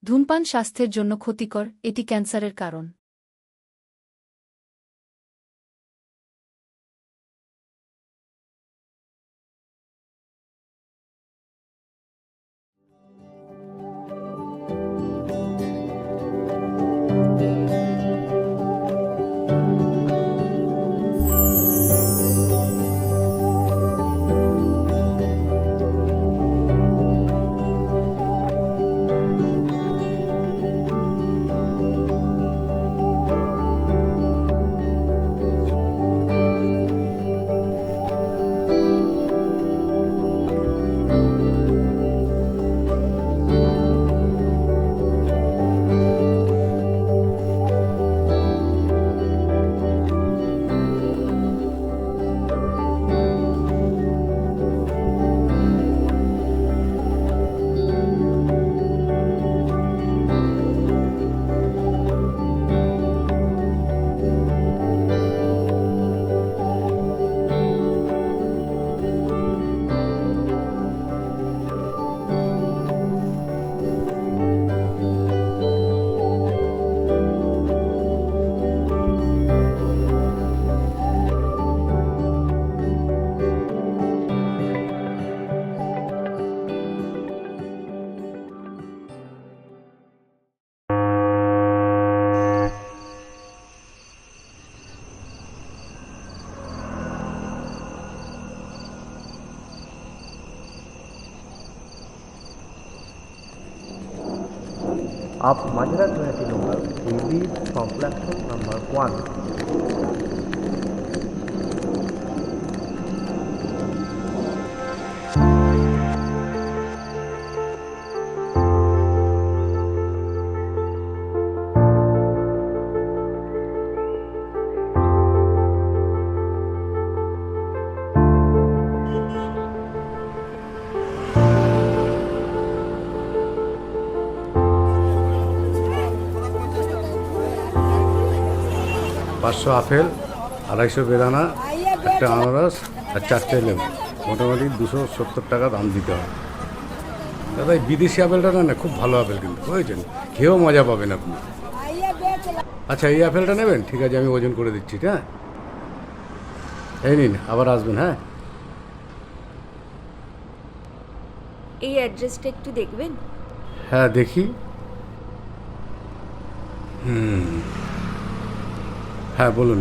ধূমপান স্বাস্থ্যের জন্য ক্ষতিকর, এটি ক্যান্সারের কারণ। Up Majra Trinity number, we leave from platform number 1. পাঁচশো আপেল, 250 বেদানা, একটা আনারস আর 4টে লেবু, মোটামুটি 270 টাকা দাম দিতে হবে। দাদা এই বিদেশি আপেলটা না খুব ভালো আপেল, কিন্তু বুঝেছেন, খেয়েও মজা পাবেন আপনি। আচ্ছা এই আপেলটা নেবেন, ঠিক আছে আমি ওজন করে দিচ্ছি। হ্যাঁ এই নিন, আবার আসবেন। হ্যাঁ এই অ্যাড্রেসটা একটু দেখবেন? হ্যাঁ দেখি। হ্যাঁ বলুন।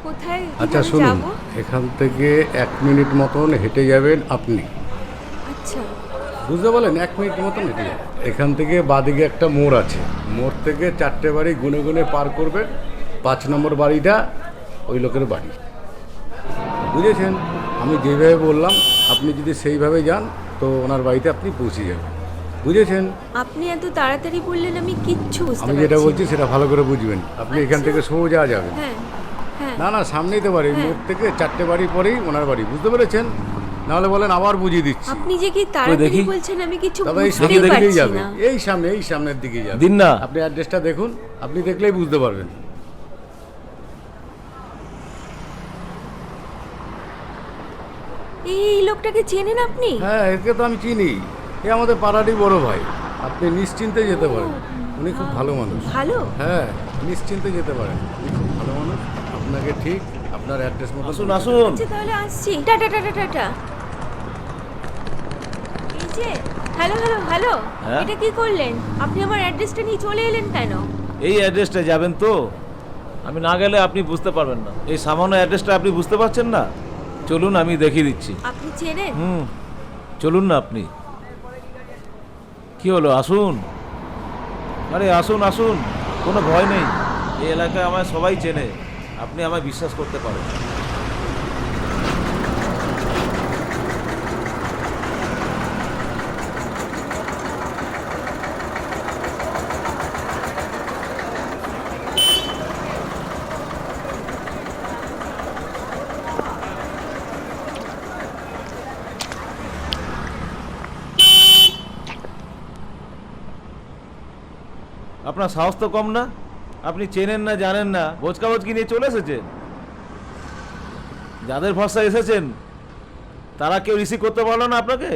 কোথায় আচ্ছা কিভাবে শুনুন, যাবো? এখান থেকে 1 মিনিট মতন হেঁটে যাবেন আপনি। আচ্ছা বুঝতে পারলেন, 1 মিনিট মতন হেঁটে যাবেন। এখান থেকে বাদিকে একটা মোড় আছে, মোড় থেকে 4টে বাড়ি গুনে গুনে পার করবেন। 5 নম্বর বাড়িটা ওই লোকের বাড়ি, বুঝেছেন? আমি যেভাবে বললাম আপনি যদি সেইভাবে যান তো ওনার বাড়িতে আপনি পৌঁছে যাবেন, বুঝেছেন? আপনি এত তাড়াতাড়ি বললেন, আমি কিচ্ছু বুঝতে আমি পারছি যেটা না। বলছি সেটা ভালো করে বুঝবেন। আপনি এখান আচ্ছা। থেকে সোজা যাবেন। হ্যাঁ হ্যাঁ না না, সামনেই তো বাড়ি, মোড় থেকে 4টে বাড়ি পরেই ওনার বাড়ি, বুঝতে পেরেছেন? নাহলে বলেন আবার বুঝিয়ে দিচ্ছি। আপনি যে কি তাড়াতাড়ি দেখি। বলছেন, আমি কিছু দাদা এই বুঝতেই সামনের দিকেই পারছি যাবে, না। এই সামনে, এই সামনের দিকেই যাবে। দিন না। আপনি অ্যাড্রেসটা দেখুন, আপনি দেখলেই বুঝতে পারবেন। এই লোকটাকে চেনেন আপনি? হ্যাঁ একে তো আমি চিনি, এ আমাদের পাড়ারই বড় ভাই। আপনি নিশ্চিন্তে যেতে পারেন, উনি খুব ভালো মানুষ। ভালো? হ্যাঁ নিশ্চিন্তে যেতে পারেন, উনি খুব ভালো মানুষ। আপনাকে ঠিক আপনার অ্যাড্রেস মতো আসুন আসুন। আচ্ছা তাহলে আসছি, টাটা টাটা টাটা। এই যে, হ্যালো হ্যালো হ্যালো, হ্যাঁ? এটা কি করলেন? আপনি আমার অ্যাড্রেসটা নিয়ে চলে এলেন কেন? এই অ্যাড্রেসটা যাবেন তো? আমি না গেলে আপনি বুঝতে পারবেন না। এই সামান্য অ্যাড্রেসটা আপনি বুঝতে পারছেন না? চলুন আমি দেখিয়ে দিচ্ছি। আপনি চেনেন? চলুন না আপনি। কি হলো, আসুন। আরে আসুন আসুন, কোনো ভয় নেই। এই এলাকায় আমায় সবাই চেনে, আপনি আমায় বিশ্বাস করতে পারেন। আপনার সাহস তো কম না? আপনি চেনেন না জানেন না, বোচকাবোচকি নিয়ে চলে এসেছেন। যাদের ভরসায় এসেছেন তারা কেউ রিসিভ করতে পারলো না আপনাকে?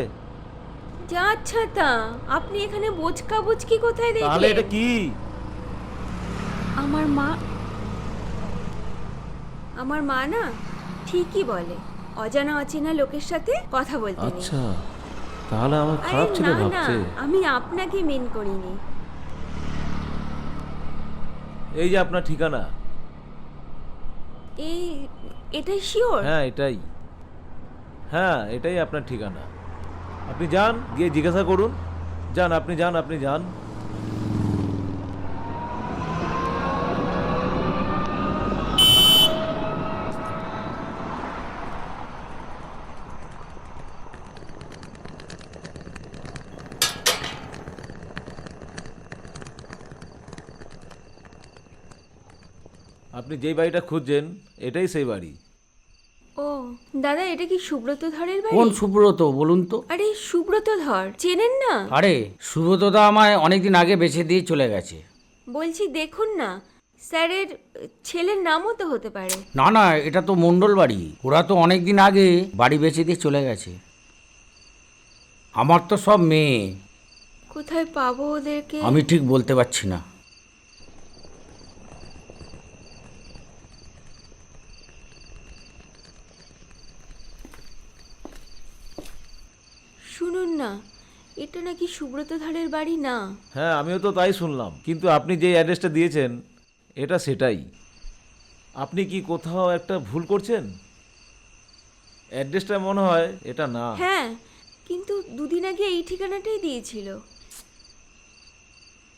যা আচ্ছা তা আপনি এখানে বোচকা বুচকি কোথায় তাহলে এটা দেখলেন? কি? আমার মা না ঠিকই বলে, অজানা অচেনা লোকের সাথে কথা বলতে নেই। আচ্ছা, তাহলে আমার আরে খারাপ ছিল না না, ভাবছে। আমি আপনাকে মেন করিনি। এই যে আপনার ঠিকানা। এই এটাই শিওর? হ্যাঁ এটাই, হ্যাঁ এটাই আপনার ঠিকানা। আপনি যান, গিয়ে জিজ্ঞাসা করুন। যান, আপনি যান, আপনি যান। আপনি যেই বাড়িটা খুঁজছেন এটাই সেই বাড়ি। ও দাদা, এটা কি সুব্রত ধরের বাড়ি? কোন সুব্রত বলুন তো? আরে সুব্রত ধর চেনেন না? আরে সুব্রতদা আমায় অনেকদিন আগে বেঁচে দিয়ে চলে গেছে। বলছি দেখুন না, স্যারের ছেলের নামও তো হতে পারে। না না, এটা তো মণ্ডল বাড়ি। ওরা তো অনেকদিন আগে বাড়ি বেঁচে দিয়ে চলে গেছে। আমার তো সব মেয়ে, কোথায় পাবো ওদেরকে? আমি ঠিক বলতে পারছি না। শুনুন না, এটা নাকি সুব্রত ধরের বাড়ি না। হ্যাঁ আমিও তো তাই শুনলাম, কিন্তু আপনি যে অ্যাড্রেসটা দিয়েছেন এটা সেটাই। আপনি কি কোথাও একটা ভুল করছেন? অ্যাড্রেসটা মনে হয় এটা না। হ্যাঁ, কিন্তু দুদিন আগে এই ঠিকানাটাই দিয়েছিল।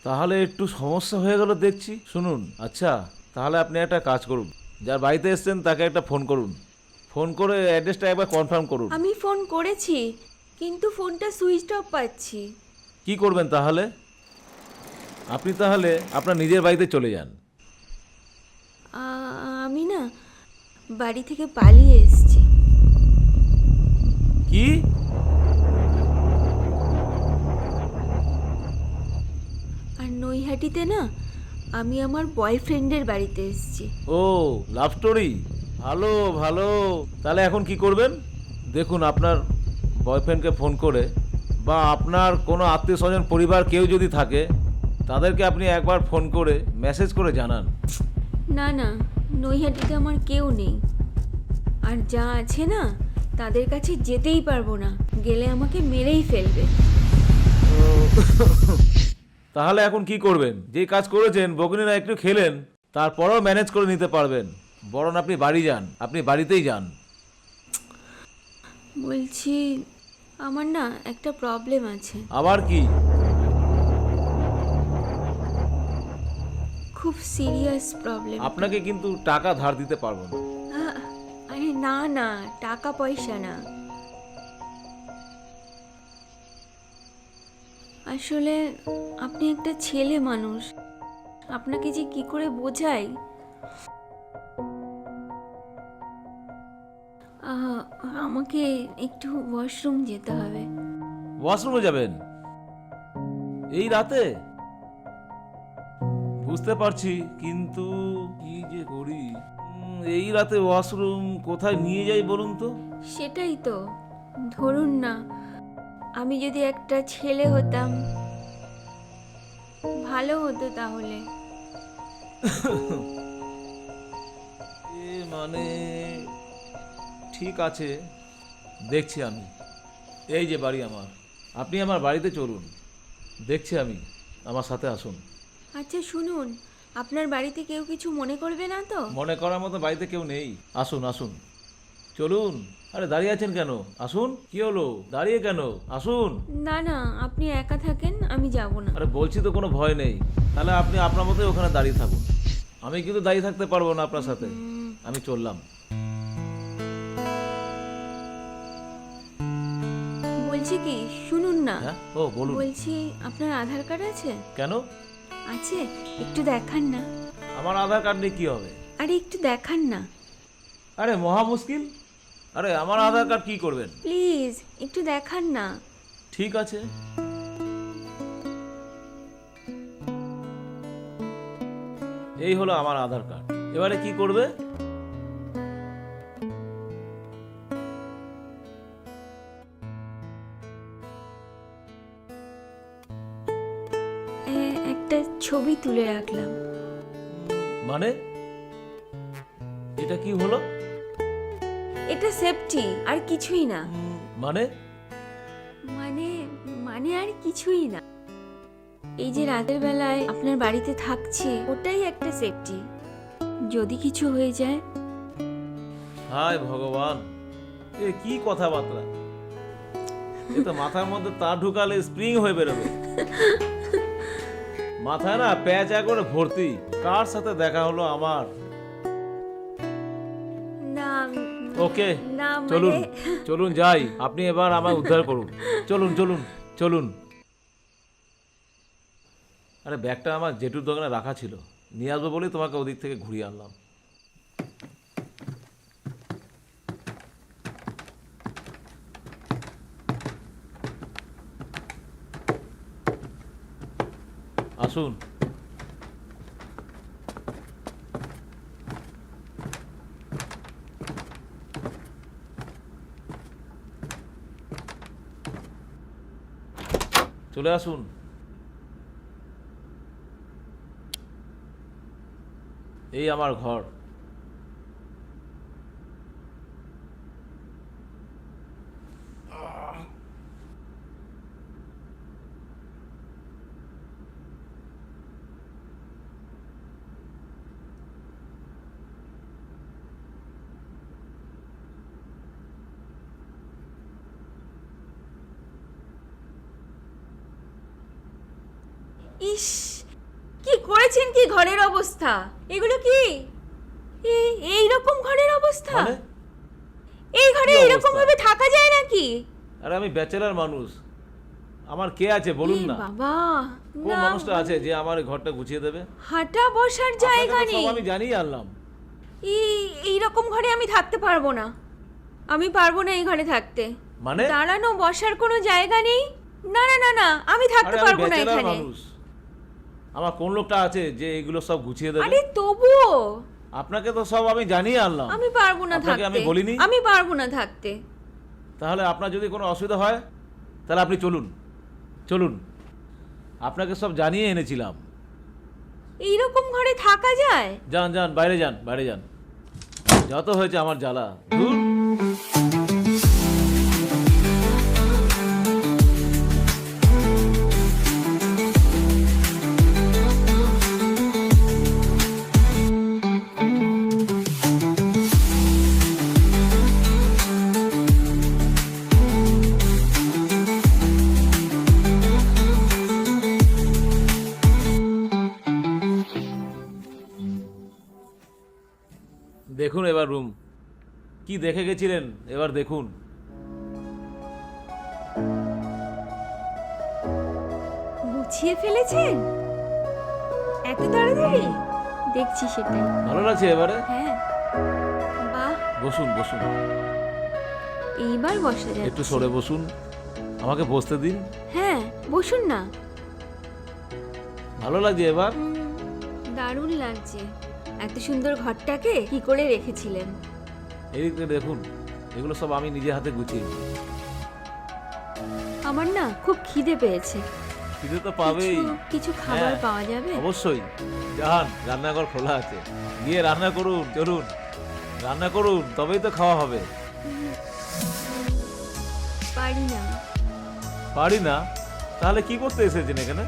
তাহলে একটু সমস্যা হয়ে গেল দেখছি। শুনুন, আচ্ছা তাহলে আপনি একটা কাজ করুন, যার বাড়িতে এসেছেন তাকে একটা ফোন করুন। ফোন করে অ্যাড্রেসটা একবার কনফার্ম করুন। আমি ফোন করেছি, কিন্তু ফোনটা সুইচ অফ পাচ্ছি। কি করবেন তাহলে? আপনি তাহলে আপনার নিজের বাড়িতে চলে যান। আমি না বাড়ি থেকে পালিয়ে এসেছি। কি? আর নৈহাটিতে না আমি আমার বয়ফ্রেন্ডের বাড়িতে এসেছি। ও লাভ স্টোরি, ভালো ভালো। তাহলে এখন কি করবেন? দেখুন, আপনার বয়ফ্রেন্ডকে ফোন করে বা আপনার কোনো আত্মীয় স্বজন পরিবার কেউ যদি থাকে তাদেরকে আপনি একবার ফোন করে মেসেজ করে জানান। না না, নৈহাটিতে আমার কেউ নেই। আর যা আছে না, তাদের কাছে যেতেই পারবো না, গেলে আমাকে মেরেই ফেলবে। তাহলে এখন কি করবেন? যে কাজ করেছেন বকুনিরা একটু খেলেন, তারপরেও ম্যানেজ করে নিতে পারবেন। বরং আপনি বাড়ি যান, আপনি বাড়িতেই যান। বলছি আমার না একটা প্রবলেম আছে। আবার কি? খুব সিরিয়াস প্রবলেম। আপনাকে কিন্তু টাকা ধার দিতে পারবো না। আরে না না, টাকা পয়সা না। আসলে আপনি একটা ছেলে মানুষ, আপনাকে যে কি করে বোঝাই। আমাকে একটু ওয়াশরুম যেতে হবে। ওয়াশরুমে যাবেন এই রাতে? বুঝতে পারছি, কিন্তু কি যে করি। এই রাতে ওয়াশরুম কোথায় নিয়ে যাই বলুন তো? সেটাই তো, ধরুন না আমি যদি একটা ছেলে হতাম, ভালো হতো তাহলে। মানে ঠিক আছে, দেখছি আমি। এই যে বাড়ি আমার, আপনি আমার বাড়িতে চলুন, দেখছি আমি, আমার সাথে আসুন। আচ্ছা শুনুন, আপনার বাড়িতে কেউ কিছু মনে করবে না তো? মনে করার মতো বাড়িতে কেউ নেই। আসুন আসুন, চলুন। আরে দাঁড়িয়ে আছেন কেন? আসুন। কি হলো, দাঁড়িয়ে কেন? আসুন। না না, আপনি একা থাকেন, আমি যাব না। আরে বলছি তো কোনো ভয় নেই। তাহলে আপনি আপনার মতোই ওখানে দাঁড়িয়ে থাকুন, আমি কিন্তু দাঁড়িয়ে থাকতে পারবো না আপনার সাথে। আমি চললাম। বলছি কি, শুনুন না। হ্যাঁ, ও বলুন। বলছি আপনার আধার কার্ড আছে? কেন? আছে, একটু দেখান না। আমার আধার কার্ড নিয়ে কি হবে? আরে একটু দেখান না আরে মহা মুশকিল। আরে আমার আধার কার্ড কি করবেন? প্লিজ, একটু দেখান না। ঠিক আছে, এই হলো আমার আধার কার্ড। এবারে কি করবে? ছবি তুলে রাখলাম। মানে এটা কি হলো? এটা সেফটি, আর কিছুই না। মানে মানে মানে আর কিছুই না। এই যে রাতের বেলায় আপনার বাড়িতে থাকছে, ওটাই একটা সেফটি। যদি কিছু হয়ে যায়। হায় ভগবান, এ কি কথাবার্তা! এ তো মাথার মধ্যে তার ঢুকালে স্প্রিং হয়ে বেরোবে। মাথায় না প্যাঁচা করে ভর্তি। কার সাথে দেখা হলো আমার? না ওকে না চলুন মানে চলুন যাই, আপনি এবার আমায় উদ্ধার করুন। চলুন চলুন চলুন। আরে ব্যাগটা আমার জেঠুর দোকানে রাখা ছিল, নিয়ে আসবো বলেই তোমাকে ওদিক থেকে ঘুরিয়ে আনলাম। আসুন। চলে আসুন। এই আমার ঘর। ইস, কি করেছেন কি ঘরের অবস্থা! এগুলো কি এই রকম ঘরের অবস্থা? মানে এই ঘরে কি এরকম অবস্থা? ভাবে থাকা যায় নাকি? আরে আমি ব্যাচেলার মানুষ, আমার কে আছে বলুন এ না? বাবা, কোন না, মানুষটা আছে যে আমার এই ঘরটা গুছিয়ে দেবে? হাঁটা বসার জায়গা আপনাকে তো নেই। সব আমি জানিয়ে আনলাম। এই রকম ঘরে আমি থাকতে পারবো না। আমি পারবো না এই ঘরে থাকতে। মানে দাঁড়ানো বসার কোনো জায়গা নেই। না না না না, আমি থাকতে আরে আমি পারবো না ব্যাচেলার এখানে। মানুষ, আমার কোন লোকটা আছে যে এগুলো সব গুছিয়ে দেবে? আরে তবুও আপনাকে তো সব আমি জানিয়ে আনলাম। আমি পারবো না আপনাকে থাকতে। আমি বলিনি? আমি পারবো না থাকতে। তাহলে আপনার যদি কোনো অসুবিধা হয় তাহলে আপনি চলুন চলুন, আপনাকে সব জানিয়ে এনেছিলাম। এইরকম ঘরে থাকা যায়? যান যান, বাইরে যান, বাইরে যান। যত হয়েছে আমার জ্বালা, ধুর। দেখুন এবার রুম, কি দেখে গেছিলেন এবার দেখুন। গুছিয়ে ফেলেছেন এত তাড়াতাড়ি? দেখছি সেটাই। ভালো লাগছে এবারে? হ্যাঁ, বাহ, বসুন বসুন, এইবার বসা যাচ্ছে। একটু সরে বসুন, আমাকে বসতে দিন। হ্যাঁ, বসুন না। ভালো লাগছে এবার? দারুণ লাগছে। এত সুন্দর ঘরটাকে কি করে রেখেছিলেন? এদিক থেকে দেখুন, এগুলো সব আমি নিজে হাতে গুছিয়েছি। আমার না খুব খিদে পেয়েছে। খিদে তো পাবেই। কিছু খাবার হ্যাঁ, পাওয়া যাবে? অবশ্যই, যান, রান্নাঘর খোলা আছে, গিয়ে রান্না করুন। চলুন রান্না করুন, তবেই তো খাওয়া হবে। পারি না। পারি না? তাহলে কি করতে এসেছেন এখানে?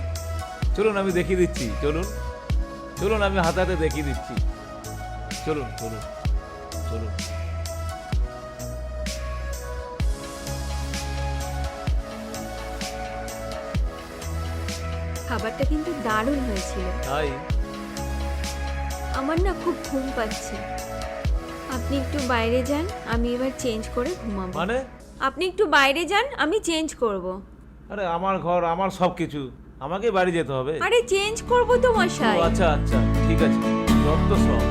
চলুন আমি দেখিয়ে দিচ্ছি, চলুন চলুন, আমি হাতে হাতে দেখিয়ে দিচ্ছি। চলুন চলুন চলুন। খাবারটা কিন্তু দারুণ হয়েছিল। তাই? আমার না খুব ঘুম পাচ্ছে। আপনি একটু বাইরে যান, আমি এবার চেঞ্জ করে ঘুমাবো। মানে? আপনি একটু বাইরে যান, আমি চেঞ্জ করব। আরে আমার ঘর, আমার সব কিছু, আমাকে বাড়ি যেতে হবে। আরে চেঞ্জ করব তো ও মশাই। আচ্ছা আচ্ছা, ঠিক আছে, যত সব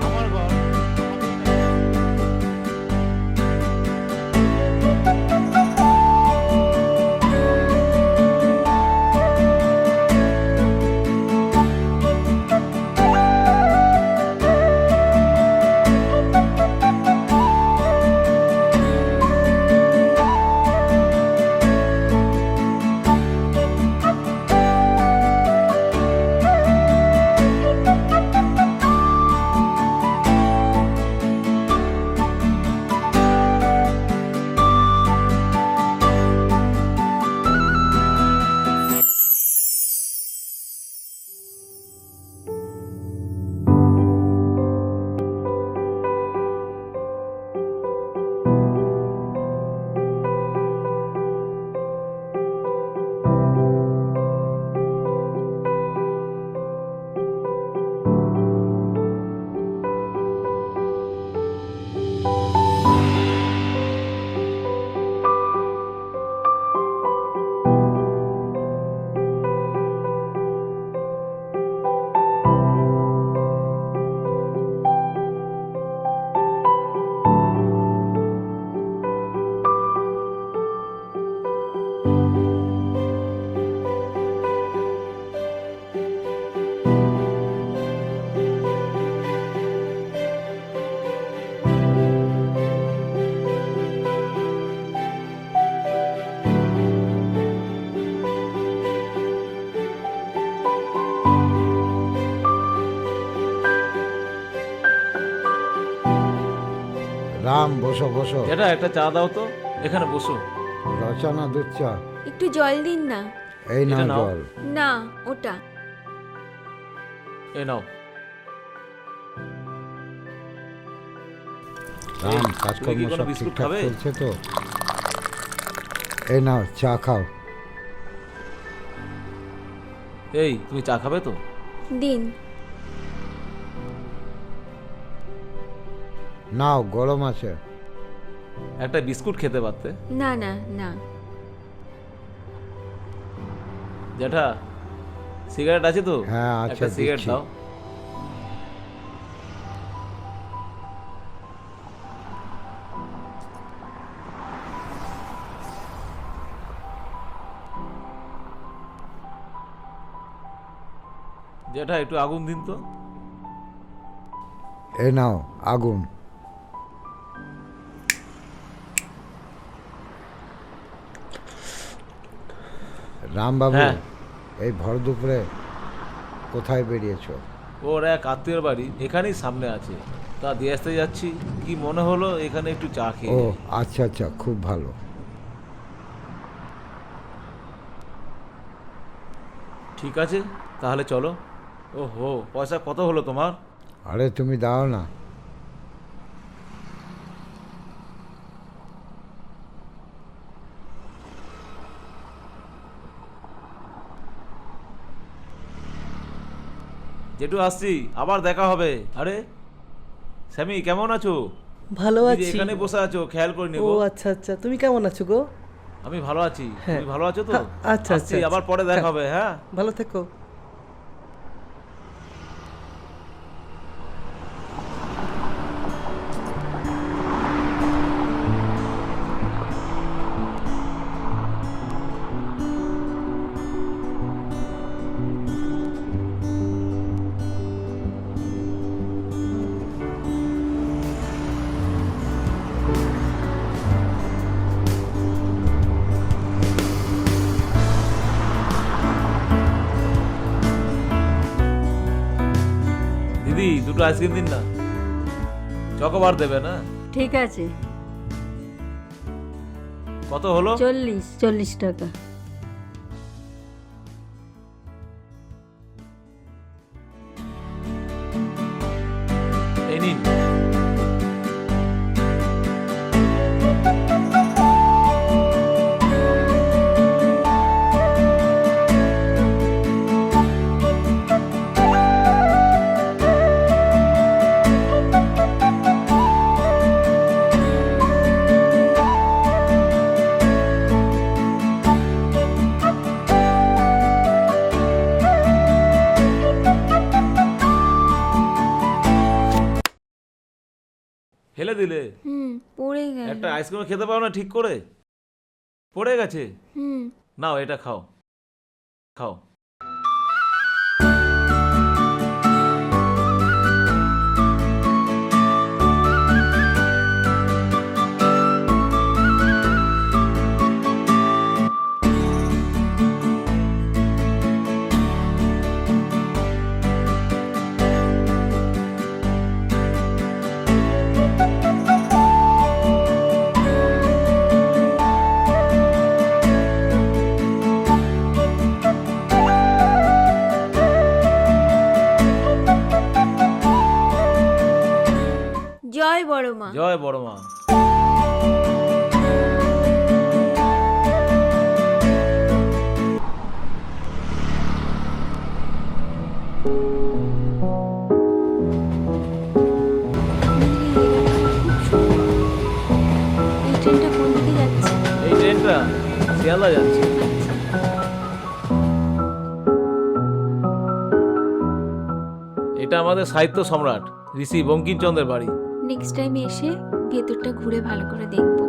আমার ঘর। রাম বসো বসো। এটা একটা চা দাও তো, এখানে বসো। রচনা দুধ চা। একটু জল দিন না। এই এটা নাও নাও। জল। না, ওটা। এ নাও। রাম তুমি কাজকর্ম কি কোনো সব বিস্কুট ঠিকঠাক খাবে? চলছে তো? এই নাও চা খাও। এই তুমি চা খাবে তো? দিন। নাও গরম আছে। একটা বিস্কুট খেতে পারতে। না না না। জ্যাঠা, সিগারেট আছে তো? হ্যাঁ, আছে, একটা সিগারেট দিচ্ছি। দাও। জ্যাঠা, একটু আগুন দিন তো। এই নাও আগুন। রামবাবু, হ্যাঁ। এই ভর দুপুরে কোথায় বেরিয়েছো? ওর এক আত্মীয়র বাড়ি এখানেই সামনে আছে, তা দিয়ে আসতে যাচ্ছি। কি মনে হলো এখানে একটু চা খেয়ে ও যাই। আচ্ছা আচ্ছা, খুব ভালো। ঠিক আছে, তাহলে চলো। ওহো, পয়সা কত হলো তোমার? আরে তুমি দাও না। জেঠু, আসছি, আবার দেখা হবে। আরে স্যামি, কেমন আছো? ভালো এই যে আছি। এখানে বসে আছো, খেয়াল করে ও নেব। আচ্ছা আচ্ছা, তুমি কেমন আছো গো? আমি ভালো আছি। হ্যাঁ। তুমি ভালো আছো তো? আচ্ছা আসছি, আচ্ছা, আবার পরে দেখা হবে। হ্যাঁ। ভালো থেকো। দিদি, দুটো আইসক্রিম দিন না। চকোবার দেবে না? ঠিক আছে, কত হলো? 40 টাকা। এই নিন। ফেলে দিলে? পড়ে গেল। একটা আইসক্রিম খেতে পারো না ঠিক করে? পড়ে গেছে। হুম। নাও, এটা খাও, খাও। জয় বড় মা। জয় বড় মা। এই ট্রেনটা কোন দিকে যাচ্ছে? এই ট্রেনটা শিয়ালদা যাচ্ছে। এটা আমাদের সাহিত্য সম্রাট ঋষি বঙ্কিমচন্দ্রের বাড়ি। নেক্সট টাইম এসে ভেতরটা ঘুরে ভালো করে দেখবো।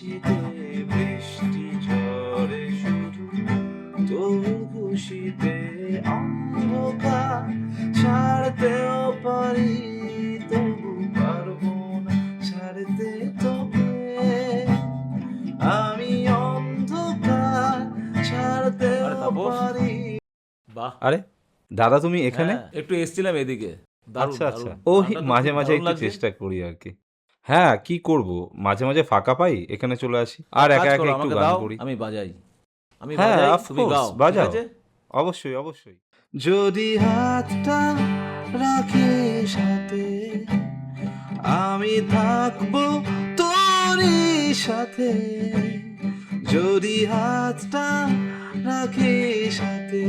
খুশিতে বৃষ্টি ঝরে শুধু তোর খুশিতে অন্ধকার ছাড়তেও পারি, তবু পারবো না ছাড়তে তোকে। আমি অন্ধকার ছাড়তেও আরে তাপস। পারি। বাহ, আরে দাদা তুমি এখানে? হ্যাঁ, একটু এসছিলাম এদিকে। দারুণ, আচ্ছা আচ্ছা। দারুণ। ও গানটা তো মাঝে খুব মাঝে দারুণ একটু লাগছে। চেষ্টা করি আর কি। হ্যাঁ কি করব, মাঝে মাঝে ফাঁকা পাই এখানে চলে আসি আর কাজ একা একা করো, একটু আমাকে গান দাও, করি। আমি বাজাই। আমি হ্যাঁ বাজাই, অফ তুমি গাও, ঠিক বাজাও, আছে? অবশ্যই অবশ্যই। যদি হাতটা রাখিস হাতে, আমি থাকবো তোরই সাথে। যদি হাতটা রাখিস হাতে,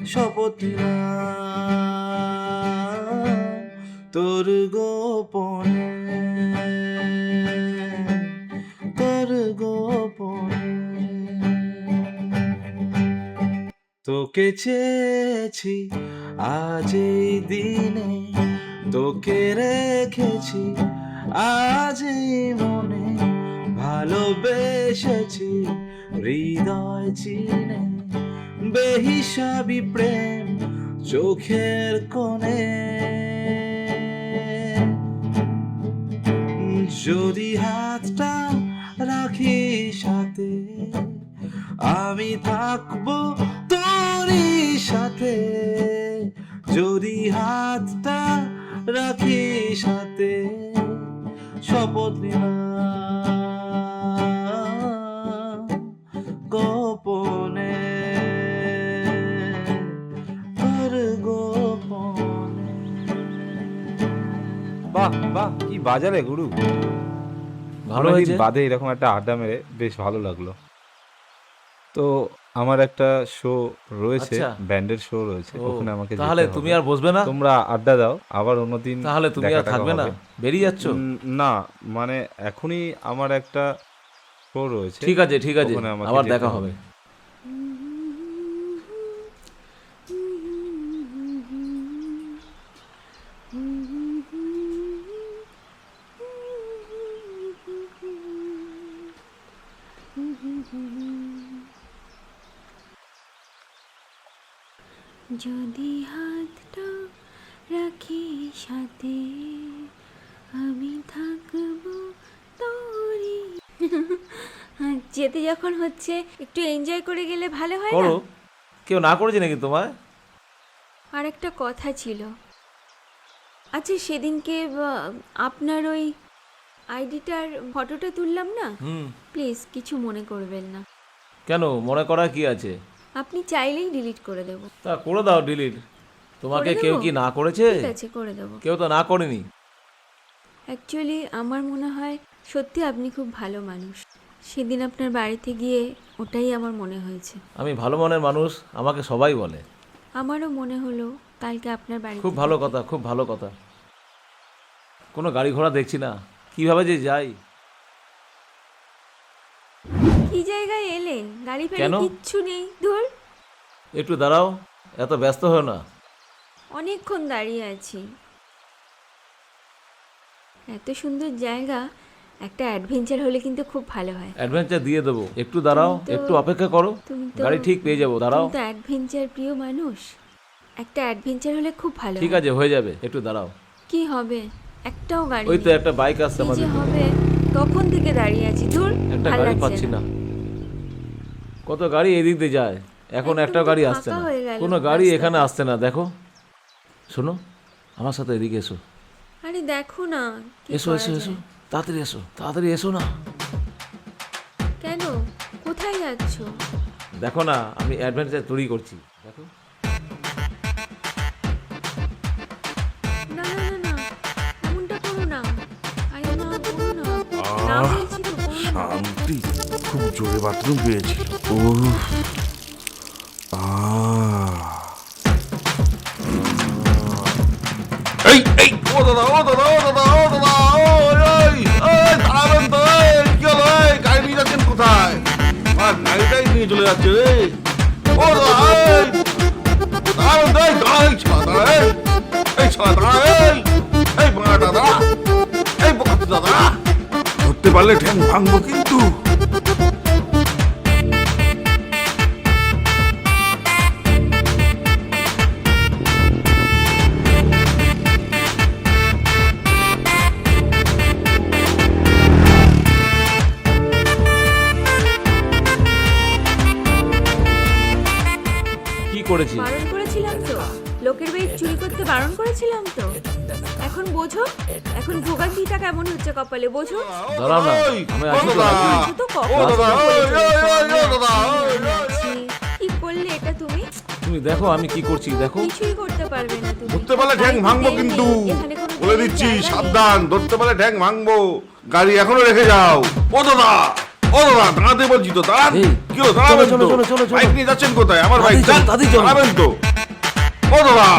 শপথ নিলাম তোর গোপনে, তোর গোপনে। তোকে চেয়েছি আজ এই দিনে, তোকে রেখেছি আজ এই মনে, ভালোবেসেছি হৃদয় চিনে, বেহিসাবি প্রেম চোখের কোণে। যদি হাতটা রাখিস হাতে, আমি থাকবো তোরই সাথে। যদি হাতটা রাখিস হাতে, শপথ নিলাম গোপনে, তোর গোপনে। বাহ বাহ, কি বাজারে গুরু! ভালো অনেকদিন হয়েছে। বাদে এরকম একটা আড্ডা মেরে বেশ ভালো লাগলো। তো আমার একটা শো রয়েছে, আচ্ছা। ব্যান্ডের শো রয়েছে, ও, ওখানে আমাকে তাহলে যেতে তুমি হবে। আর বসবে না? তোমরা আড্ডা দাও, আবার অন্যদিন তাহলে তুমি আর দেখা টাকা থাকবে না? হবে। বেরিয়ে যাচ্ছ? না মানে এখনই আমার একটা শো রয়েছে। ঠিক আছে, ঠিক আছে, ওখানে আমাকে আবার যেতে দেখা হবে। যদি হাতটা রাখি সাথে, আমি থাকবো তোরই। যেতে যখন হচ্ছে একটু এনজয় করে গেলে ভালো হয় না? করো, কেউ না করেছে নাকি তোমায়? আর একটা কথা ছিল। আচ্ছা সেদিনকে আপনার ওই আইডিটার ফটোটা তুললাম না, হুম, প্লিজ কিছু মনে করবেন না। কেন, মনে করার কি আছে? আপনি চাইলেই ডিলিট করে দেবো। তা করে দাও ডিলিট। তোমাকে করে কেউ দেবো? কি না করেছে? ঠিক আছে, করে দেবো। কেউ তো না করেনি। অ্যাকচুয়ালি আমার মনে হয় সত্যি আপনি খুব ভালো মানুষ। সেদিন আপনার বাড়িতে গিয়ে ওটাই আমার মনে হয়েছে। আমি ভালো মনের মানুষ, আমাকে সবাই বলে। আমারও মনে হলো কালকে আপনার বাড়িতে। খুব ভালো কথা, খুব ভালো কথা। কোনো গাড়ি ঘোড়া দেখছি না, কিভাবে যে যাই। কি জায়গায় এলেন? গাড়ি কেন? ফেলে কিচ্ছু নেই, ধুর। একটু দাঁড়াও, এত ব্যস্ত হও না। অনেকক্ষণ দাঁড়িয়ে আছি। এত সুন্দর জায়গা, একটা অ্যাডভেঞ্চার হলে কিন্তু খুব ভালো হয়। অ্যাডভেঞ্চার দিয়ে দেবো, একটু দাঁড়াও, তুমি তো- একটু অপেক্ষা করো, তুমি তো গাড়ি ঠিক পেয়ে যাবো, দাঁড়াও। তুমি তো অ্যাডভেঞ্চার প্রিয় মানুষ। একটা অ্যাডভেঞ্চার হলে খুব ভালো ঠিক হয়। আছে, হয়ে যাবে, একটু দাঁড়াও। কি হবে? একটাও গাড়ি ওই তো নেই। একটা বাইক আসছে কি যে আমাদের, হবে? কখন থেকে দাঁড়িয়ে আছি, ধুর। একটা ভাল গাড়ি লাগছে পাচ্ছি না। না। কত গাড়ি এদিক দিয়ে যায়, এখন একদম একটা তো গাড়ি ফাঁকা আসছে না। হয়ে গেল কোনো গাড়ি রাস্তাটা। এখানে আসছে না, দেখো। শোনো, আমার সাথে এদিকে এসো। আরে দেখো না কি এসো করা এসো এসো, যায়। তাড়াতাড়ি এসো, তাড়াতাড়ি এসো না। কেন? কোথায় যাচ্ছ? দেখো না, আমি অ্যাডভেঞ্চার তৈরি করছি, দেখো। না না না না, এমনটা করো না। আরে না, করো না। না বলছি তো, করো না। শান্তি, খুব জোরে বাথরুম পেয়েছিল। ও এই এই ও দাদা, ও দাদা, ও দাদা, ও দাদা, দাঁড়াবেন তো, কি হলো? গাড়ি নিয়ে যাচ্ছেন কোথায়? গাড়িটাই নিয়ে চলে যাচ্ছে রে। ও দাদা, দাঁড়াবেন তো, এই ছাড়া দাঁড়া, এই ছাড়া দাঁড়া, এই বাঁড়া দাদা, এই বকাতে দাদা, ধরতে পারলে ঠ্যাং ভাঙবো কিন্তু। কি করেছি? বারণ করেছিলাম তো, লোকের বাড়ি চুরি করতে বারণ করেছিলাম তো। এখন বোঝো, এখন ভোগান্তিটা কেমন হচ্ছে কপালে, বোঝো। দাঁড়াও না, আমি আছি তো, আছি। আছো তো, কখন ও দাদা, থেকে ওই, বলেছো, ওই, ওই, ওই, দাদা, ওই, ওই। আছি। কি করলে এটা তুমি? তুমি দেখো আমি কি করছি, দেখো। কিছুই করতে পারবে না তুমি। ধরতে পারলে ঠ্যাং ভাঙবো কিন্তু, এখানে কোনো বলে জায়গা দিচ্ছি নেই। সাবধান, ধরতে পারলে ঠ্যাং ভাঙবো। গাড়ি এখনো রেখে যাও। ও দাদা, ও দাদা, দাঁড়াতে বলছি তো, দাঁড়ান। এই, কি হলো, দাঁড়াবেন চলো, তো? চলো, চলো, চলো। বাইক নিয়ে যাচ্ছেন কোথায়? আমার বাইক, তাড়াতাড়ি চলো, তাড়াতাড়ি চলো। দাঁড়াবেন তো? ও দাদা,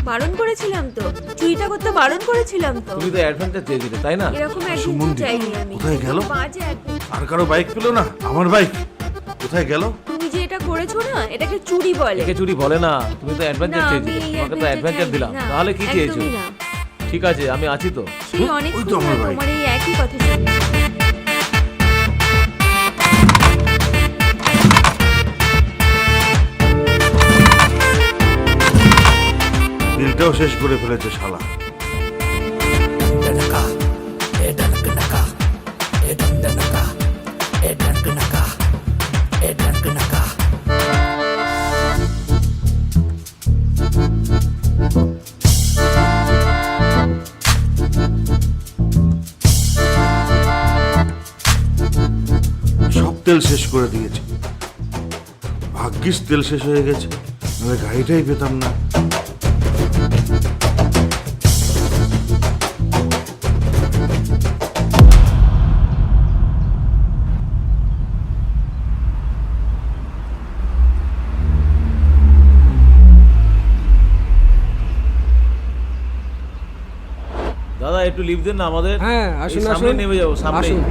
বারণ করেছিলাম তো, চুরিটা করতে বারণ করেছিলাম তো। তুমি তো অ্যাডভেঞ্চার চেয়েছিলে, তাই না? এরকম একদিন সুমন্দি, চাইনি আমি। কোথায় গেল? বাজে একদিন। আর কারো বাইক পেলো না? আমার বাইক কোথায় গেল? তুমি যে এটা করেছো না, এটাকে চুরি বলে। একে চুরি বলে না, তুমি তো অ্যাডভেঞ্চার না, চেয়েছিলে, আমি এই তোমাকে তো adventure অ্যাডভেঞ্চার চাইনি, দিলাম, না, তাহলে কি চেয়েছো? একদমই না। ঠিক আছে, আমি আছি তো। সেই অনেক ওই তো আমার ভাই। তোমার এই একই কথা শুনি। বিলটাও শেষ করে ফেলেছে শালা। সব তেল শেষ করে দিয়েছে। ভাগ্যিস তেল শেষ হয়ে গেছে, নাহলে গাড়িটাই পেতাম না। দাদা একটু লিফট দেন না আমাদের। হ্যাঁ, এই আসুন, সামনে আসুন। নেমে যাবো, সামনে। আসুন।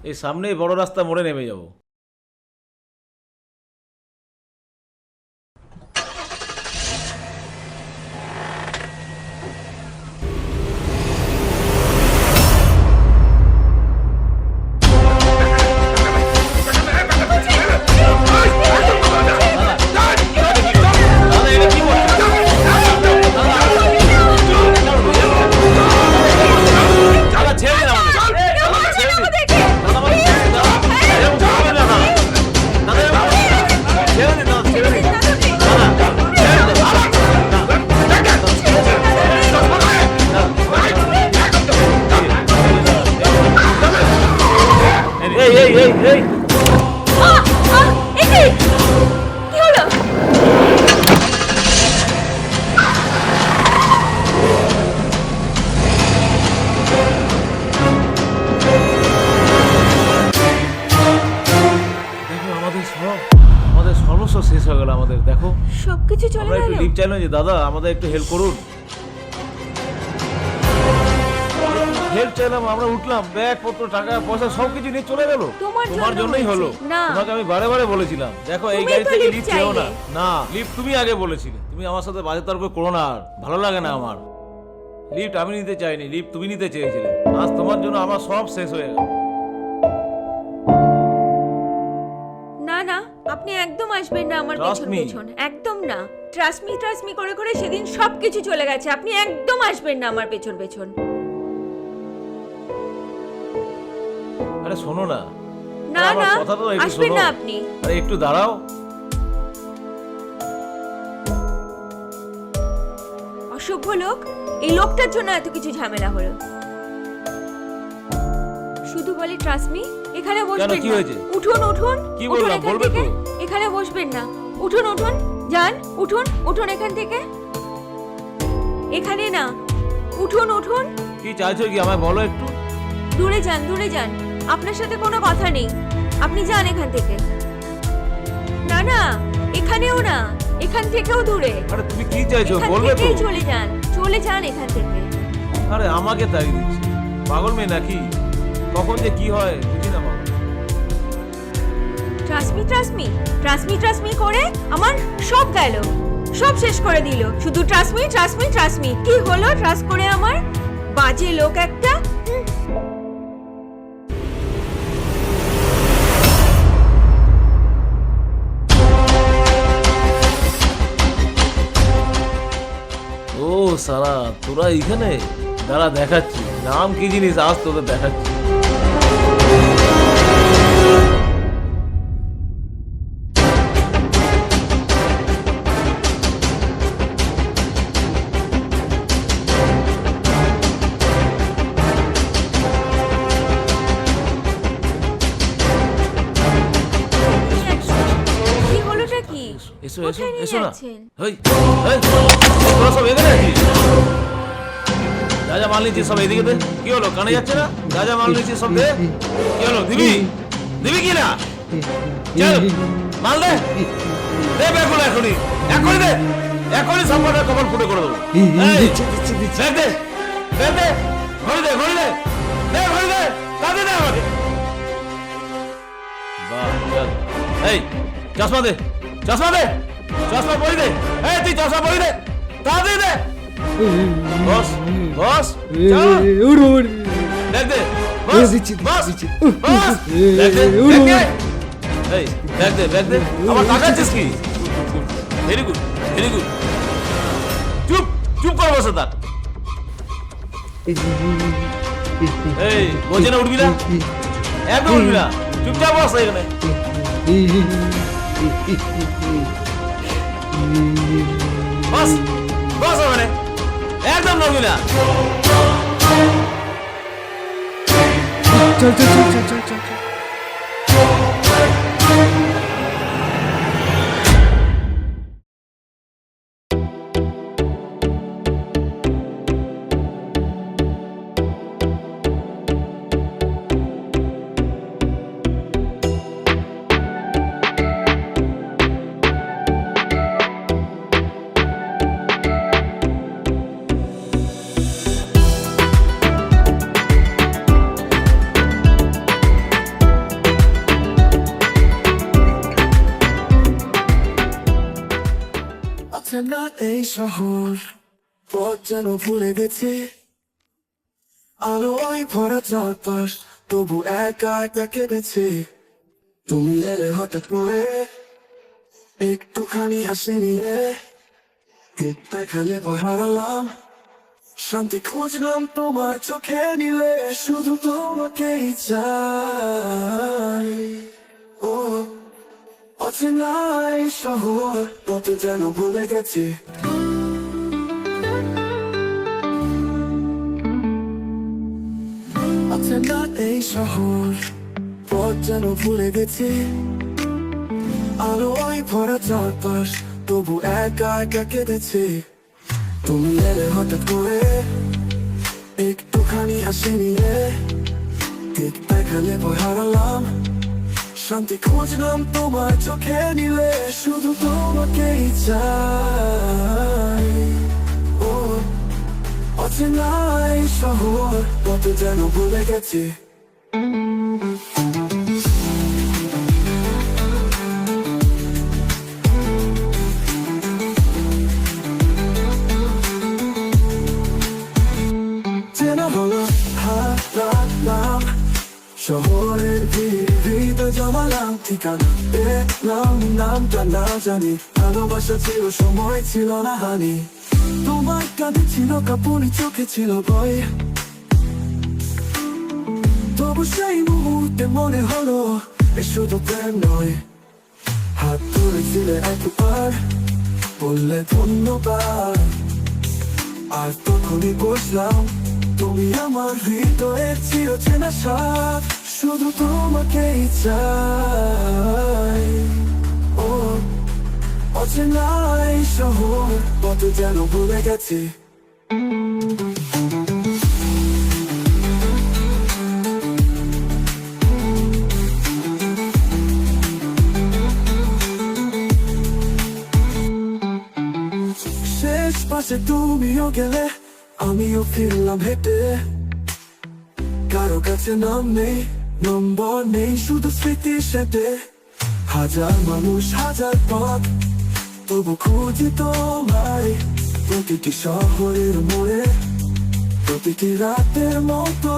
এই সামনেই বড় রাস্তা মোড়ে নেমে যাবো। দাদা ছেড়ে দিন আমাদের। দাদা ছেড়ে দিন। দাদা আমাদের ছেড়ে দিন, দাদা। এরকম করবেন না, দাদা। দাদা, এরকম ছেড়ে দিন, দাদা, ছেড়ে দিন। দাদা, ছেড়ে দিন। এই এই এই এই কি হলো? দেখো আমাদের সর্বস্ব শেষ হয়ে গেল আমাদের, দেখো। সবকিছু চলে আমরা একটু গেল। লিফট চাইলাম যে দাদা আমাদের একটু হেল্প করুন। হেল্প চাইলাম, আমরা উঠলাম, ব্যাগ পত্র টাকা পয়সা সবকিছু নিয়ে চলে গেল। তোমার তোমার জন্য জন্যই হলো। হয়েছে। না। তোমাকে আমি বারে বারে বলেছিলাম, দেখো এই তুমিই গাড়ি তো থেকে lift লিফট চেও না। চাইলে। না, লিফট তুমি আগে বলেছিলে। তুমি আমার সাথে বাজে তর্ক করো না, আর ভালো লাগে না আমার। লিফট আমি নিতে চাইনি, লিফট তুমি নিতে চেয়েছিলে। আজ তোমার জন্য আমার সব শেষ হয়ে গেল। না না, আপনি একদম আসবেন না আমার Trust পেছন me. পেছন, একদম না। ট্রাস্ট মি করে করে সেদিন সবকিছু চলে গেছে। আপনি একদম আসবেন না আমার পেছন পেছন। আরে শোনো না। না আমার না, কথাটা তো একটু আসবেন শোনো। না আপনি। আরে একটু দাঁড়াও। অসভ্য লোক, এই লোকটার জন্য এত কিছু ঝামেলা হলো। শুধু বলে ট্রাস্ট মি, এখানে বসবেন কি না। হয়েছে? উঠুন উঠুন। কি উঠুন বললাম, এখান বলবে থেকে। তো? এখানে বসবেন না। উঠুন উঠুন, যান, উঠুন উঠুন এখান থেকে। এখানে না, উঠুন উঠুন। কি চাইছো কি আমায় বলো একটু। দূরে যান, দূরে যান। আপনার সাথে কোনো কথা নেই, আপনি যান এখান থেকে। না না, এখানেও না, এখান থেকেও দূরে। আরে তুমি কি চাইছো এখান বলবে তো। থেকেই চলে যান, চলে যান এখান থেকে। আরে আমাকে তাই দিচ্ছে, পাগল মেয়ে নাকি? কখন যে কি হয় বুঝি না বাবা। ট্রাস্টমি ট্রাস্টমি ট্রাস্টমি ট্রাস্টমি করে আমার সব গেল, সব শেষ করে দিল। শুধু ট্রাস্টমি ট্রাস্টমি ট্রাস্টমি। কি হলো ট্রাস্ট করে আমার? বাজে লোক একটা। ও সারা, তোরা এইখানে দাঁড়া, দেখাচ্ছি নাম কি জিনিস, আজ তোদের দেখাচ্ছি। কি হলোটা কি? এসো এসো কোথায় নিয়ে এসো না। যাচ্ছেন? হেই, হেই, তোরা সব এখানে আছিস? যা যা মাল নিচ্ছিস সব এদিকে দে। কি হলো, কানে যাচ্ছে না? যা যা মাল নিচ্ছিস সব দে। কি হলো, দিবি দিবি কি না? চল মাল দে, দে ব্যাগগুলো এখনই, এখনই দে, এখনই সম্পর্কের কপাল ফুটে করে দেবো। এই, ব্যাগ দে, ব্যাগ দে, ঘড়ি দে, ঘড়ি দে, দে ঘড়ি দে, তাড়াতাড়ি দে আমাকে। বাহ, চল। এই চশমা দে, চশমা দে, চশমা পরি দে। এই তুই চশমা পরি দে, তাড়াতাড়ি দে। বস বস, চল ব্যাগ দে, বস বস বস, ব্যাগ দে, ব্যাগ দে। এই ব্যাগ দে, ব্যাগ দে। আমার তাকাচ্ছিস কি? Very good, very good. চুপ চুপ কর, বসে থাক। এই বোঝে না, উঠবি না, একদম উঠবি না, চুপচাপ বস এখানে। বস বস ওখানে, একদম নড়বি না। চল চল চল চল চল চল চল। না এই শহর পথ যেন ভুলে গেছে, আলোয় ভরা চারপাশ, তবু একা একা কেঁদেছে। তুমি এলে হঠাৎ করে, একটুখানি হাসি নিয়ে, দেখালে ভয় হারালাম, শান্তি খুঁজলাম তোমার চোখে নিলে, শুধু তোমাকেই চাই। ও অচেনাই শহর পথ যেন ভুলে গেছে। অচেনা এই শহর পথ যেন ভুলে গেছে, আলোয় ভরা চারপাশ, তবু একা একা কেঁদেছে। তুমি এলে হঠাৎ করে, একটুখানি হাসি নিয়ে, দেখালে ভয় হারালাম, শান্তি খুঁজলাম তোমার চোখে নিলে, শুধু তোমাকেই চাই। ও অচেনাই শহর পথ যেন ভুলে গেছে। চেনা হলো হারালাম, শহরের ভিড়ে জমালাম, ঠিকানা পেলাম, নামটা না জানি, ভালোবাসা ছিল সময় ছিল না হানি, তোমার কাঁধে ছিল কাপুনি, চোখে ছিল ভয়, তবু সেই মুহূর্তে মনে হলো এ শুধু প্রেম নয়। হাত ধরেছিলে একবার, বললে ধন্যবাদ, আর তখনই বুঝলাম তুমি আমার হৃদয়ের চিরচেনা সাথ, শুধু তোমাকেই চাই। ও অচেনাই শহর পথ যেন ভুলে গেছে। শেষ পাশে তুমিও গেলে, আমিও ফিরলাম হেঁটে, কারো কাছে নাম নেই, নম্বর নেই, শুধু স্মৃতি সেটে, হাজার মানুষ হাজার পথ, তবু খুঁজি তোমায় প্রতিটি শহরের মোড়ে, প্রতিটি রাতের মতো